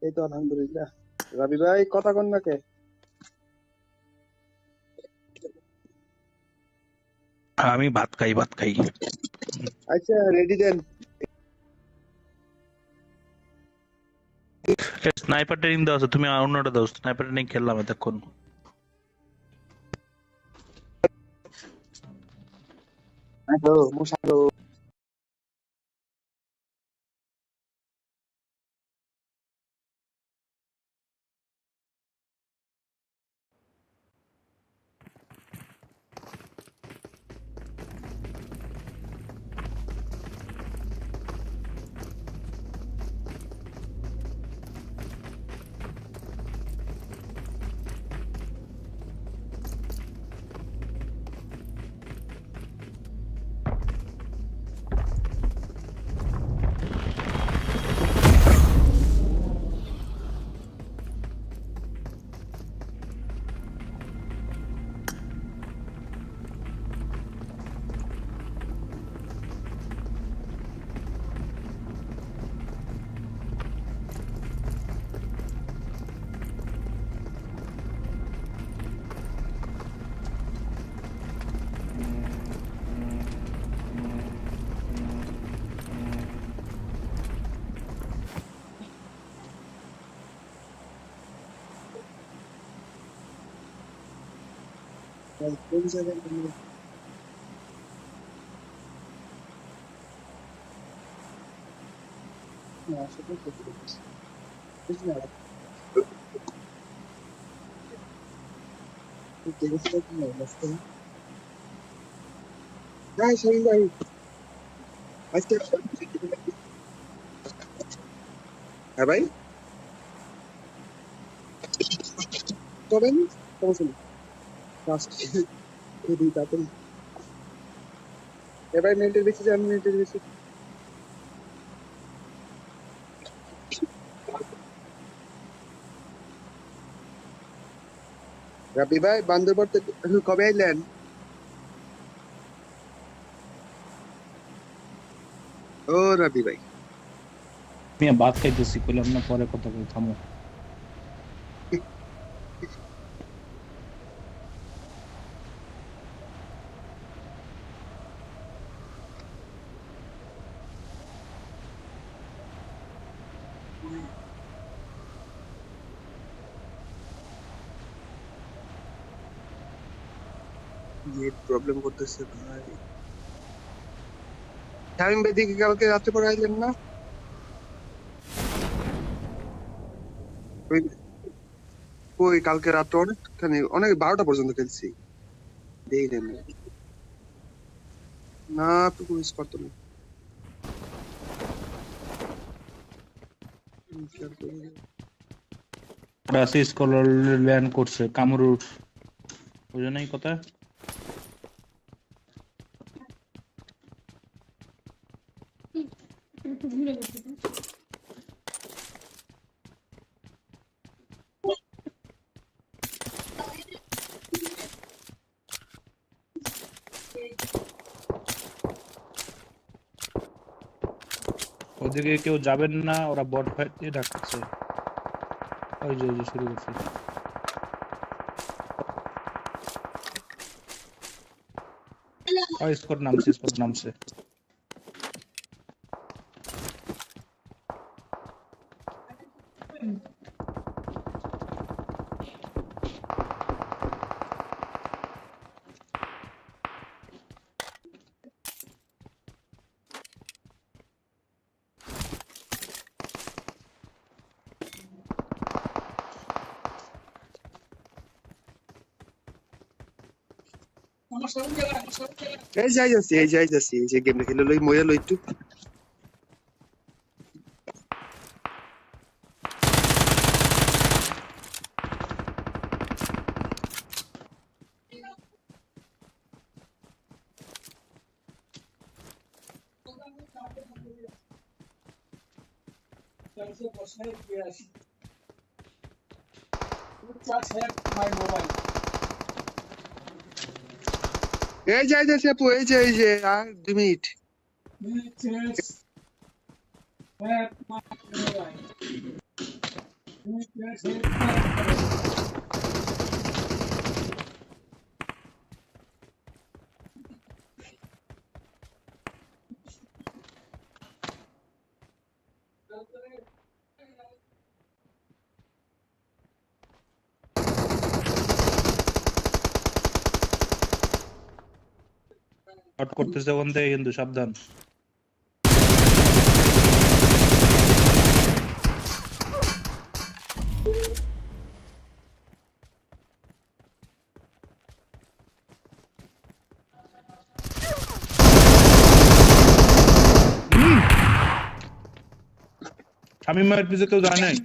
এই তো আলহামদুলিল্লাহ। রাবি ভাই কথা কন না কে? আমি ভাত খাই আচ্ছা রেডি দেন। স্নাইপার ট্রেনিং দেওয়া আছে, তুমি অন্যটা দাও। স্নাইপার ট্রেনিং খেললাম এতক্ষণ। হ্যালো মুশারো। কোন জায়গায় গেলেন? না সেটা করতে পারছি না। দেখেছিলাম কি না রাস্তা? হ্যাঁ শামীম ভাই আজকে হ্যাঁ ভাই কবেন সমস্যা নেই। ফার্স্ট খুবই তাড়াতাড়ি এবার মিনিটের বেশি যান মিনিটের বেশি। রাবি ভাই বান্দরবান থেকে কবে আইলেন? ও রাবি ভাই আমি ভাত খাইতেছি, কইলাম না পরে কথা বলি, থামো। নেট প্রবলেম করতেছে ভাই। শামীম ভাই দিকে কালকে রাত্রে পরে আইলেন না? ওই ওই কালকে রাত্রে অনেকখানি অনেক 12টা পর্যন্ত খেলছি। দেখলেন না তো মিস করতো না। রাসি স্কলার ল্যান্ড করছে কামরুর, বুঝে নাই কথা। ওদিকে কেউ যাবেন না, ওরা বট ফাইট দিয়ে ডাকছে। ওই যে শুরু করছে। স্কোর নামছে। এই যাইতেছি এই যে গেম খেলে লই মইয়া লই একটু। এই যাইতেছে আপু, এই যে আর 2 মিনিট। শট করতেছে ওখান থেকে, কিন্তু সাবধান। শামীম ভাইয়ের পিছে কেউ যায় নাই?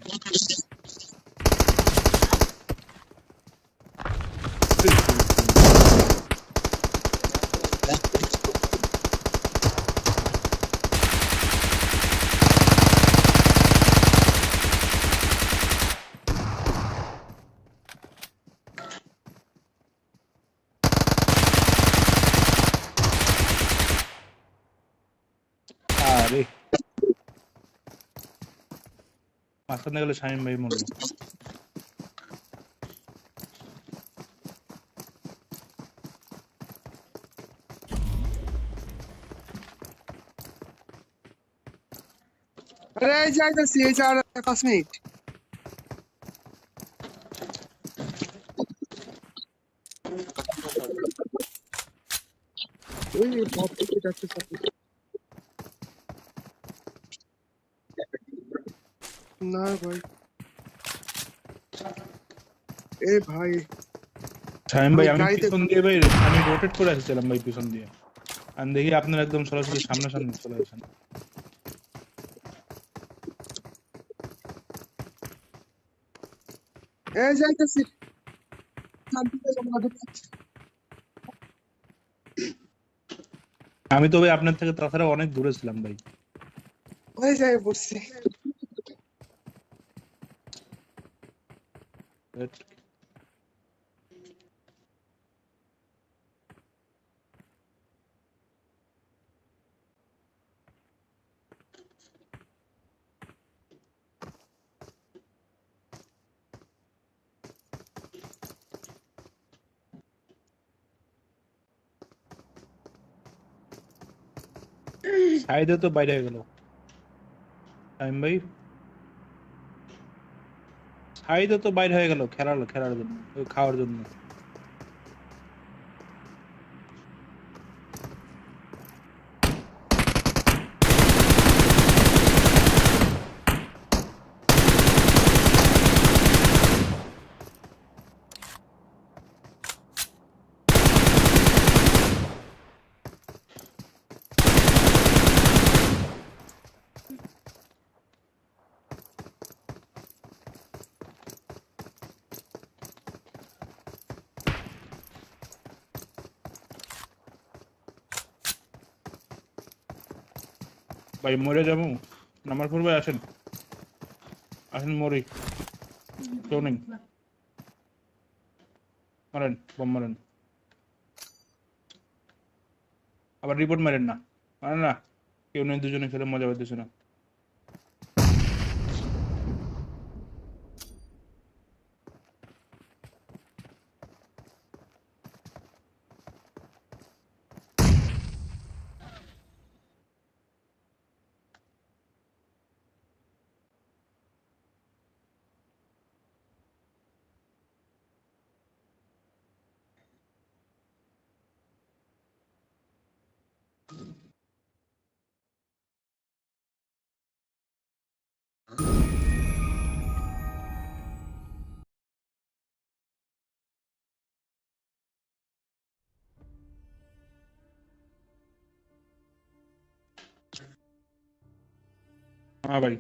আরে মাঝখানে গেলে শামীম ভাই মরলো। আরে এই যাইতেছি, এই যে আর 5 মিনিট। ওই বট থেকে যাচ্ছে না ভাই। এ ভাই শামীম ভাই, আমি আমি গাড়িতে পিছন দিয়ে ভাই, আমি রোটেট করে আসছিলাম ভাই পিছন দিয়ে, আমি দেখি আপনার একদম সরাসরি সামনাসামনি চলে আসেন। এই যাইতেছি। আমি তো ভাই আপনার থেকে তাছাড়া অনেক দূরে ছিলাম ভাই। ওই যাই পড়ছি। সাইদে তো বাইরে হয়ে গেল শামীম ভাই, সাইদে তো বাইরে হয়ে গেল খেলার জন্য, ওই খাওয়ার জন্য। ভাই মরে যাবো, নাম্বার 4 ভাই আসেন, আসেন মরি, কেউ নেই, মারেন বম মারেন, আবার রিপোর্ট মারেন না, মারেন না, কেউ নেই, দুজনে খেলে মজা পাইতেছে না। হ্যাঁ ভাই।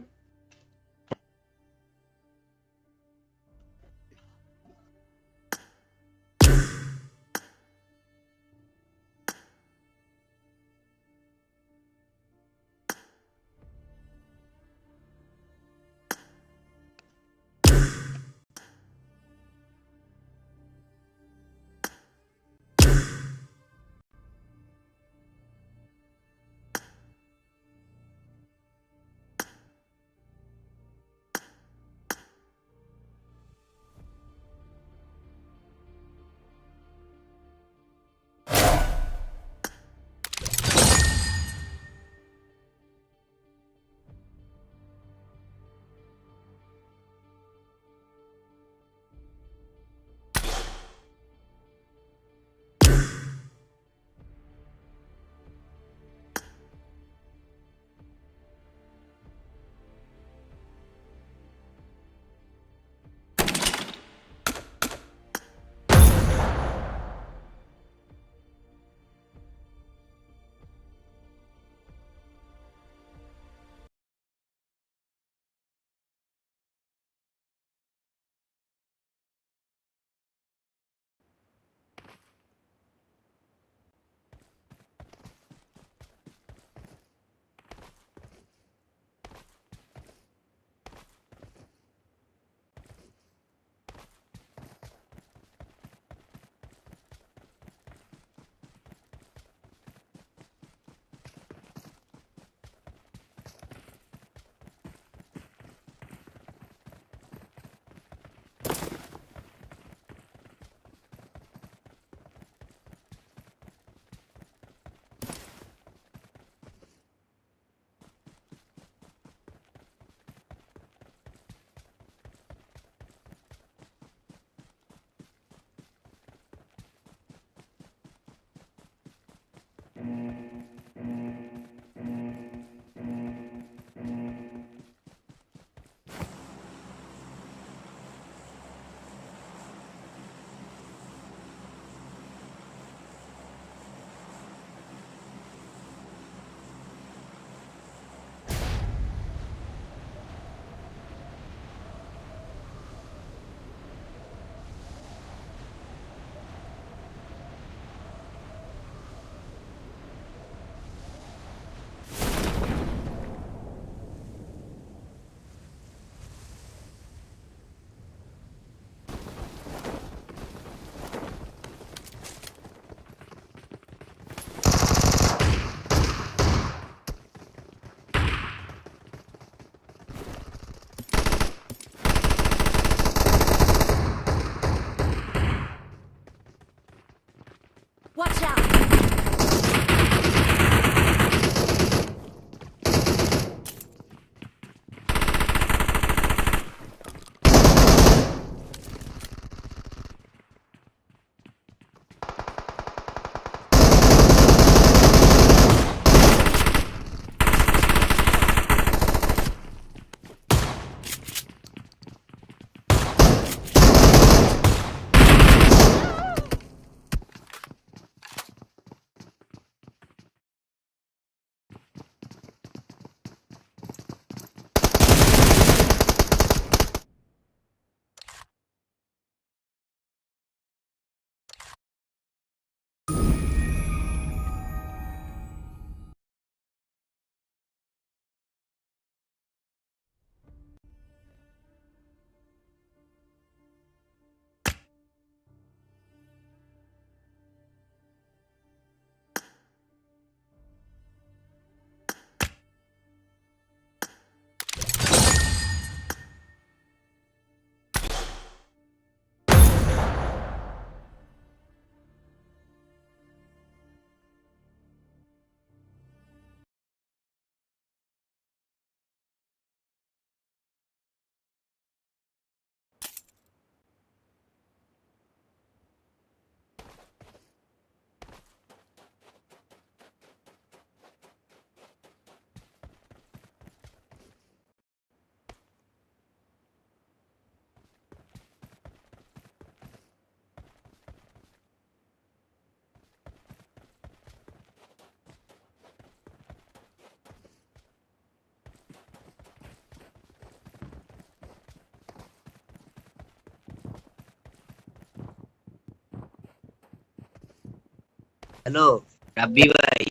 হ্যালো রাব্বি ভাই,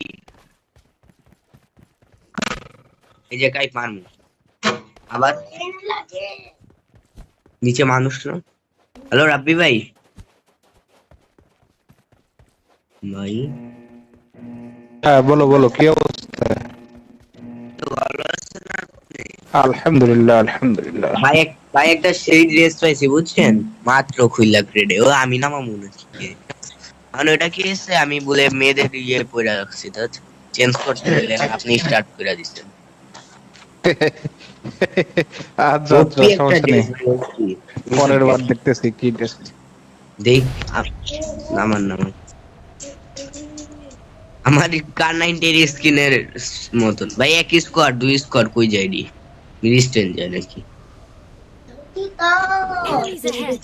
এই যে কাই পারমু আবার নিচে মানুষ না। হ্যালো রাব্বি ভাই, ভাই হ্যাঁ বলো বলো, কি অবস্থা? তো ভালো আছেন আপনি? আলহামদুলিল্লাহ আলহামদুলিল্লাহ। ভাই একটা সেই ড্রেস পাইছি বুঝছেন, মাত্র খুললা গ্রেডে। ও আমি নামা মনে হচ্ছে মানে ওটা কি হচ্ছে, আমি বলে মেয়েদের ইয়ে পরে রাখছি, তো চেঞ্জ করতে গেলে আপনি স্টার্ট করে দিচ্ছেন। আচ্ছা আচ্ছা, ওপি একটা সমস্যা নেই, ড্রেস ওপি। পরের বার দেখতেছি কি ড্রেস। দেখ নামান নামান আমার কার 90 স্কিনের মতন ভাই। এক স্কোয়াড দুই স্কোয়াড কই যায়নি, রিস্টেন যায় নাকি? Enemies ahead.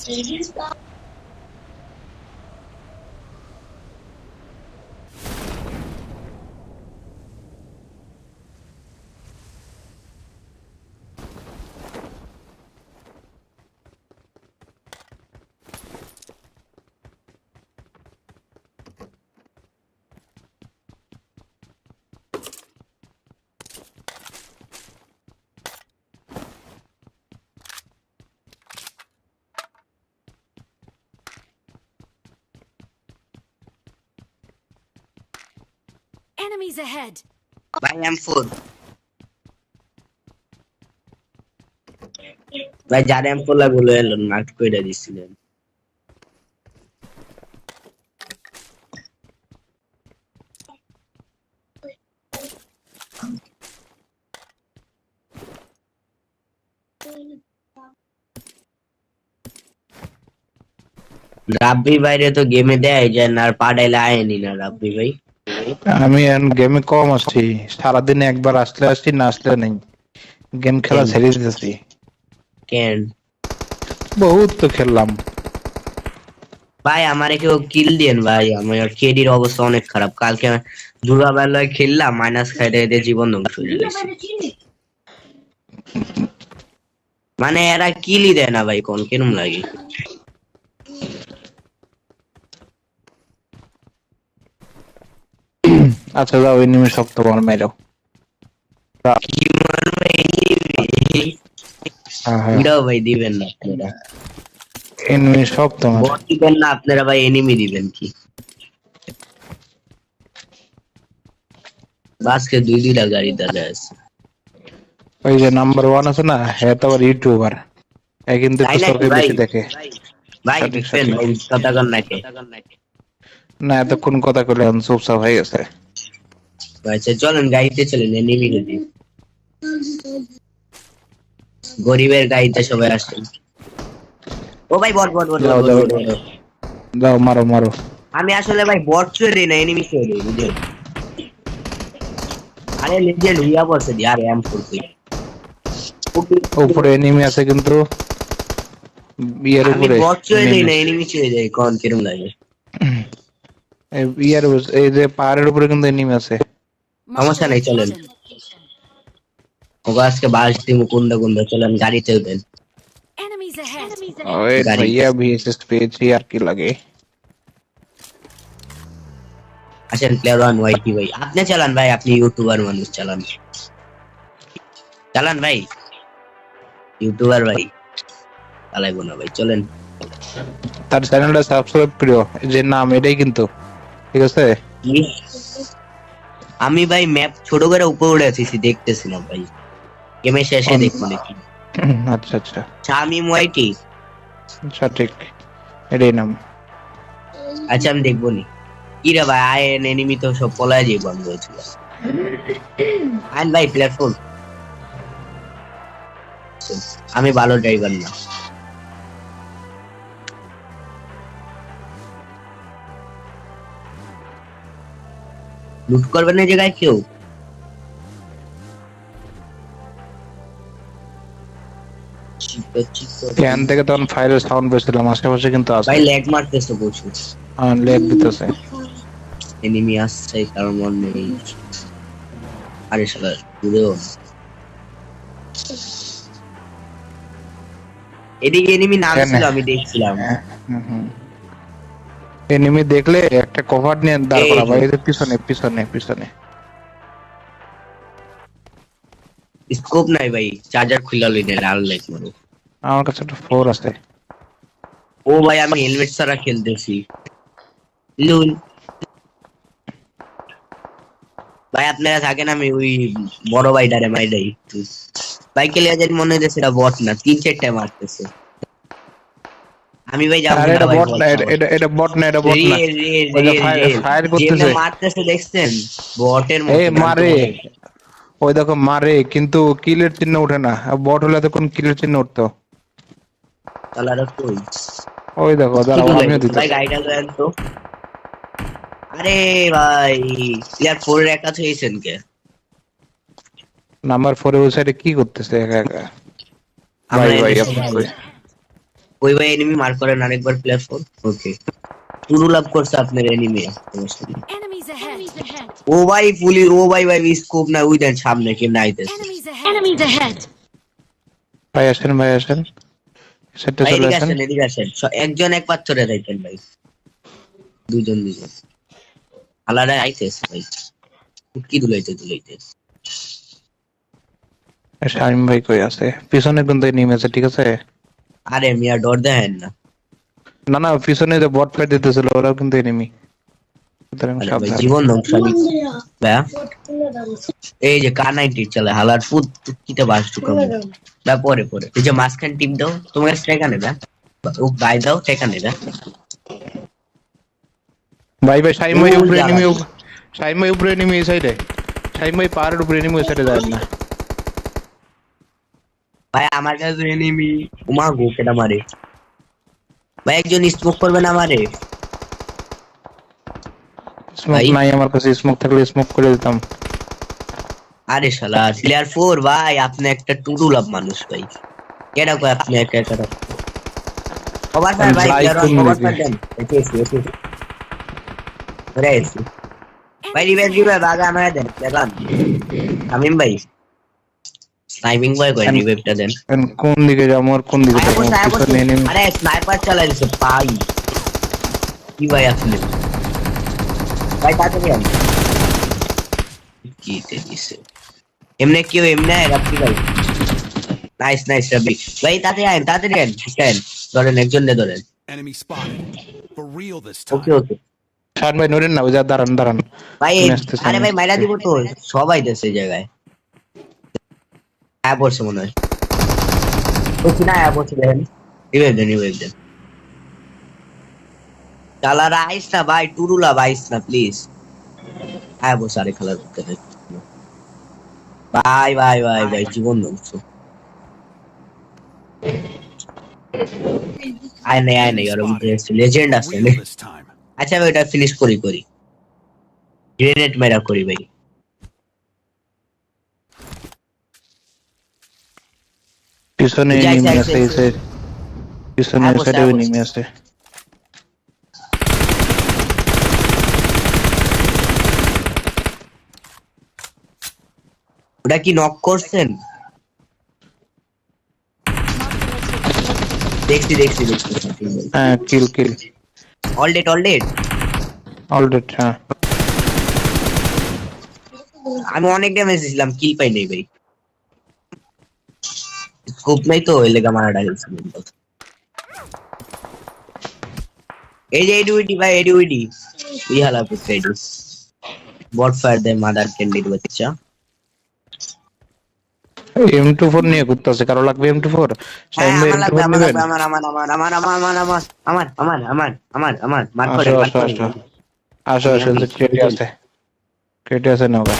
Enemies ahead. ভাই এম ফোর, ভাই যার এম ফোর লাগলো এলো মার্ক কইরা দিছিলেন। রাব্বি ভাইরে তো গেমে দেয় যায় না, আর পাঠাইলে আয়নি না রাব্বি ভাই। আমি গেমে কম আসছি, সারাদিনে একবার আসলে আসছি, না আসলে নেই। গেম খেলা ছেড়ে দিতেছি। কেন বহুত তো খেললাম। ভাই আমারে কেউ কিল দেন ভাই, আমার কেডির অবস্থা অনেক খারাপ। কালকে দুর্গাবেলায় খেললাম, মাইনাস খাইতে খাইতে জীবন ধ্বংস হয়ে গেছে। মানে এরা কিলই দেয় না ভাই, কোন কেরম লাগে। আচ্ছা যাও, এনিমি শক্ত বল মেরো। কি মারবে enemy? হ্যাঁ হ্যাঁ, এটাও ভাই দিবেন না আপনারা, এনিমি শক্ত মার। বট দিবেন না আপনারা ভাই, এনিমি দিবেন কি? বাসকে দুই দুইটা গাড়ি দাঁড়ায় আছে। ওই যে নাম্বার 1 আছে না, হ্যাঁ তো আবার ইউটিউবার, এই কিন্তু তাই একটু নাকি চোখে ভাই? বেশি দেখে। ভাই সঠিক দেখছেন সঠিক। ভাই, কথা কন নাকি? না এতক্ষণ কথা কইলে এখন চুপচাপ হয়ে গেছে। আচ্ছা চলেন গাড়িতে চলেন, এনিমি গাড়ি, গরিবের গাড়িতে সবাই আসেন। ও ভাই বট বট বট বট যাও বট যাও বট বট। যাও, মারো মারো। আমি আসলে ভাই বট ছুঁয়ে দিই না, এনিমি ছুঁয়ে দিই বুঝলেন। আরে লেজেন্ড হইয়া বসে দি আর এম করতে। উপরে এনিমি আছে কিন্তু, বিয়ের আমি উপরে বট ছুঁয়ে দিই না, enemy। এনিমি ছুঁয়ে দেয়, কোন কিরম লাগে। এই এই যে পাহাড়ের উপরে কিন্তু এনিমি আছে। সমস্যা নাই চলেন, ওকে আজকে বাস দিব কুন্ডা কুন্ডা। চলেন গাড়ি চলবেন। Enemies ahead. ওই গাড়ি ভাইয়া ভিএসএস পেয়েছি, আর কি লাগে। আসেন প্লেয়ার ওয়ান ওয়াইটি ভাই, আপনি চালান ভাই, আপনি ইউটিউবার মানুষ, চালান চালান ভাই, ইউটিউবার ভাই চালাইবো না ভাই, চলেন। তার চ্যানেলটা সাবস্ক্রাইব করো, এই যে নাম এটাই কিন্তু, ঠিক আছে। আমি ভাই ম্যাপ ছোট করে উপরে উঠে আছি, দেখতেছি না ভাই, গেমের শেষে দেখবো নাকি। আচ্ছা আচ্ছা, শামিম ওয়াইটি, সঠিক এটাই নাম। আচ্ছা আমি দেখবো নি। কি রে ভাই, আয়ন এনিমি তো সব পলায় যাই বন্ধ হয়েছিল। আইন ভাই প্ল্যাটফর্ম, আমি ভালো ড্রাইভার না। লুট করবেন না জায়গায় কেউ। এখান থেকে তখন ফায়ারের সাউন্ড পেয়েছিলাম, আশেপাশে কিন্তু আছে। ভাই ল্যাগ মারতেছে প্রচুর, লেগ দিতেছে। এনিমি আসছে কারণ মনে নেই। আরে শালা দূরেও না। এদিকে এনিমি নামছিল, আমি দেখছিলাম। এনিমি দেখলে একটা কভার নিয়ে দাঁড় এই করা যে। ভাই, এই যে পিছনে পিছনে পিছনে। স্কোপ নাই ভাই, চার্জার খুলে লই না, লাল লাইট মারো। আমার কাছে একটা 4 আছে। ও ভাই আমি হেলমেট ছাড়া খেলতেছি। লুল ভাই আপনারা থাকেন, আমি ওই বড় ভাইটারে মাইরাই একটু। ভাই খেলে যাই মনে হচ্ছে সেটা বট না, 3-4টা মারতেছে। আমি ভাই যাবো আরে না এটা ভাই, বট বল না, খাওয়া। এটা বট না, এটা বট না। রিয়েল রিয়েল ওই যে রিয়েল ফায়ার রিয়েল ফায়ার যেমনে করতেছে। মারতেছে দেখছেন, বটের এই মতো মারে, দাঁড়িয়ে। ওই দেখো মারে কিন্তু কিলের চিহ্ন ওঠে না। বট হলে তো কোন কিলের চিহ্ন উঠতো। তাহলে কই ওই দেখো, কি দাঁড়াও দুলাই আমিও ভাই, দিতেছি। গাড়িটা লয়েন তো। আরে ভাই ইয়ার 4 এর একা হয়েছেন কে? নাম্বার 4 এর ওই সাইডে কি করতেছে একা একা? ভাই আমরা ভাই এনেছি আপনি ভাই। কই? ওই ভাই এনিমি মার করেন আরেকবার, প্লেয়ার 4। ওকে, পুরো লাভ করছে আপনার এনিমি। Enemies ahead. ও ভাই পুলি, ও ভাই ভাই স্কোপ না, ওই দেন সামনে কে নাইতেছে। Enemies ahead. Enemies ahead. ভাই আসেন, ভাই আসেন, সেটটা ভাই চলে এদিকে আসেন। আসেন, এদিকে আসেন, একজন এক পাথরে যাইতেন ভাই, দুজন দুজন আলাদা আইতেছে ভাই, কি দুলাইতে দুলাইতে। শামিম ভাই কই আছে? পিছনে কিন্তু এনিমি আছে, ঠিক আছে? আরে মিয়া ডর দেখেন না। না না, পিছনে যে বট ফাইট দিতেছিল ওরাও কিন্তু এনিমি, সুতরাং আরে ভাই সাবধান। জীবন ধ্বংস আমি ভাইয়া। এই যে K90 চলে হালার ফুট কিতে বাস ঢুকাবো। বা পরে পরে এই যে মাঝখান টিম দাও, তোমার স্ট্রাইকার নেবে, ও গাই দাও টেকা নেবে। ভাই ভাই শামিম ভাই ওই উপরে এনিমি, জায়গায়। শামিম ভাই উপরে এনিমি এই সাইডে। শামিম ভাই পাহাড়ের উপরে এনিমি ওই সাইডে যায় না। ভাই আমার কাছে এনিমি, উমা গো কেডা মারে। ভাই একজন স্মোক করবে না মারে। স্মোক ভাই নাই আমার কাছে, স্মোক থাকলে স্মোক করে দিতাম। আরে শালা প্লেয়ার 4 ভাই, আপনি একটা টুডু লাভ মানুষ ভাই। কেডা কয় আপনি একা একা কভার ফায়ার ভাই, যাই প্লেয়ার 1 কোন কভার দিকে? ফায়ার দেন। এসে ওরে এসে ভাই রিভাইভ আগে আমায় দেন দেখলাম। শামিম ভাই স্নাইপিং বয় কয় রিভাইভটা দেন। কোন দিকে যাবো আর কোন দিকে আয়া যাবো? বসে আয়া বসে, পিছনে এনিমি। আরে স্নাইপার চালাই দিছে ভাই, কি ভাই আসলে ভাই তাড়াতাড়ি আন। কি দিছে এমনে কেউ এমনে রাখি ভাই। নাইস নাইস রাবি ভাই, তাড়াতাড়ি আন স্ট্যান্ড ধরেন, একজন নে ধরেন। Enemy spotted. For real this okay time. ওকে শামিম ভাই নড়েন না, ওই যা দাঁড়ান দাঁড়ান। ভাই আমি আসতেছি, আরে আমি ভাই মাইরা আসতেছি। দিব তো, সবাই দেশে জায়গায় আয়া পড়ছে মনে হয়। ও কিনা আয়া পড়ছে দেখেন, রিভাইভ দেন। চালারা আইস না ভাই, টুরুলা আইস না প্লিজ। আয়া বসে আরে খেলার করতে দেন। ভাই ভাই ভাই ভাই জীবন ধ্বংস। আয় নাই আর লেজেন্ড For আছে। real this time. আচ্ছা ভাই ওটা ফিনিশ করি গ্রেনেড মেরা করি ভাই। পিছনে যাই, এনিমি যাই, আছে যাই, এই সাইড, পিছনে আবো, সাইডে আবো। এনিমি আছে। ওটা কি নক করছেন? দেখছি হ্যাঁ, কিল কিল অল ডেট অলরেডি। হ্যাঁ আমি অনেক ড্যামেজ দিছিলাম, কিল পাই নাই ভাই, স্কোপ নাই তো ওই লেগা মারা ডাইলছি। এই যে এডিউডি ভাই, এডিউডি ই হালা করতে এডি বট ফায়ার দে মাদার ক্যান্ডিড বাচ্চা। M24 নিয়ে ঘুরতেছে, কারো লাগবে M24? হ্যাঁ শামিম ভাই আমার লাগবে, M24 নেবেন? আমার মার আসো করেন আসো আসো আসো আসো, কেটে আছে না ভাই?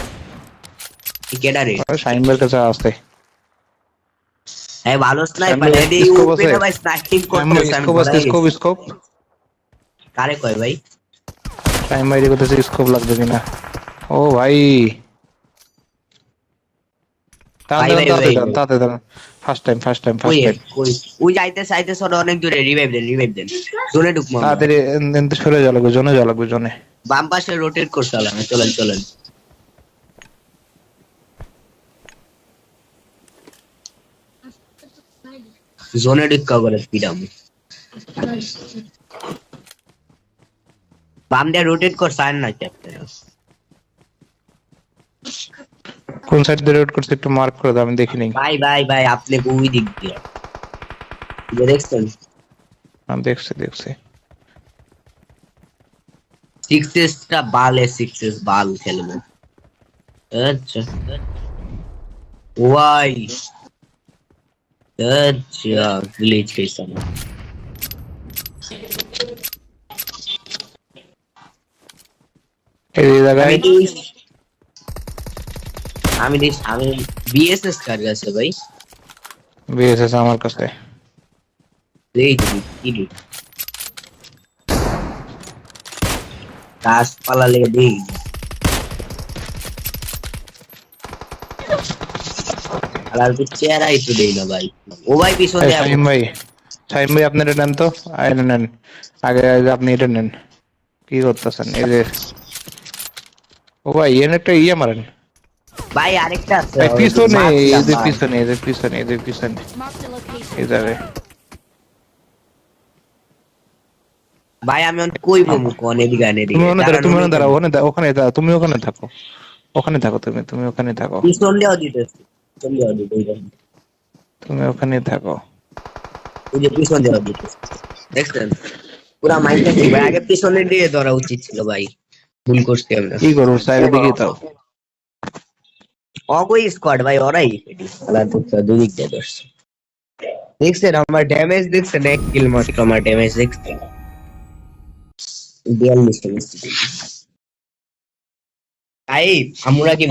কেডা রে শামিম ভাইয়ের কাছে আসতে। এই ভালো স্নাইপার সামনে এডি স্কোপ উপরে আছে? ভাই স্নাইপিং শামিম করতে ভাই আমি স্কোপ আছে, ধরাই স্কোপ। কারে কয় ভাই? শামিম ভাই করতেছে স্কোপ লাগবে কিনা। ও ভাই ভাই, ভাই, ভাই। তাতে ফার্স্ট টাইম কই ওই যাইতেছে ওরা অনেক দূরে, রিভাইভ দেন জোনে ঢুকবো আমরা। তাড়াতাড়ি এনতে সরে যাওয়া লাগবে, জোনে। বাম পাশে রোটেট করতে হবে, চলেন জোনে ঢুকা করে পিডাম। বাম দিয়ে রোটেট করছে আর না ক্যাপ্টেন কোন সাইড দিয়ে রোড করছে একটু মার্ক করে দাও, আমি দেখি নাই। ভাই ভাই ভাই আপনি ওই দিক দিয়ে দেখছেন আমি দেখছি। সিক্সেসটা বালে সিক্সেস বাল খেলবে। আচ্ছা ওয়াই আচ্ছা গ্লিচ কেস আমার এই জায়গায় আমি বিএসএস কার কাছে ভাই বিএসএস আমার কাছে। এই কি গাছপালা লেগে দিই আর চেহারাই তো দেই না ভাই। ও ভাই পিছনে শাহিম ভাই আপনি এটা নেন তো, এটা নেন আগে, আপনি এটা নেন। কি করতেছেন? এই যে ও ভাই এর একটা ইয়ে মারেন ভাই আরেকটা আছে পিছনে, এই যে পিছনে Marked a location. এই যাবে। ভাই আমি কইব মুখ অনেক গানে দিই তুমি ওখানে দাঁড়াও ওখানে দাঁড়াও, তুমি ওখানে থাকো তুমি ওখানে থাকো, পিছন দিয়েও দিতেছি তুমি ওখানে থাকো। ওই যে পিছন দিয়েও দিতেছি দেখছেন পুরা মাইন্ডটা ঠিক ভাই। আগে পিছনে দিয়ে ধরা উচিত ছিল ভাই, ভুল করছি আমরা। কি করবো সাইডের দিকে তাও অগই স্কোয়াড ভাই ওরাই খেলা তো দুদিক দিয়ে ধরছে। দেখছেন আমার ড্যামেজ দেখছেন, 1 কিল মাত্র আমার ড্যামেজ দেখছেন 42 ভাই আমরা কি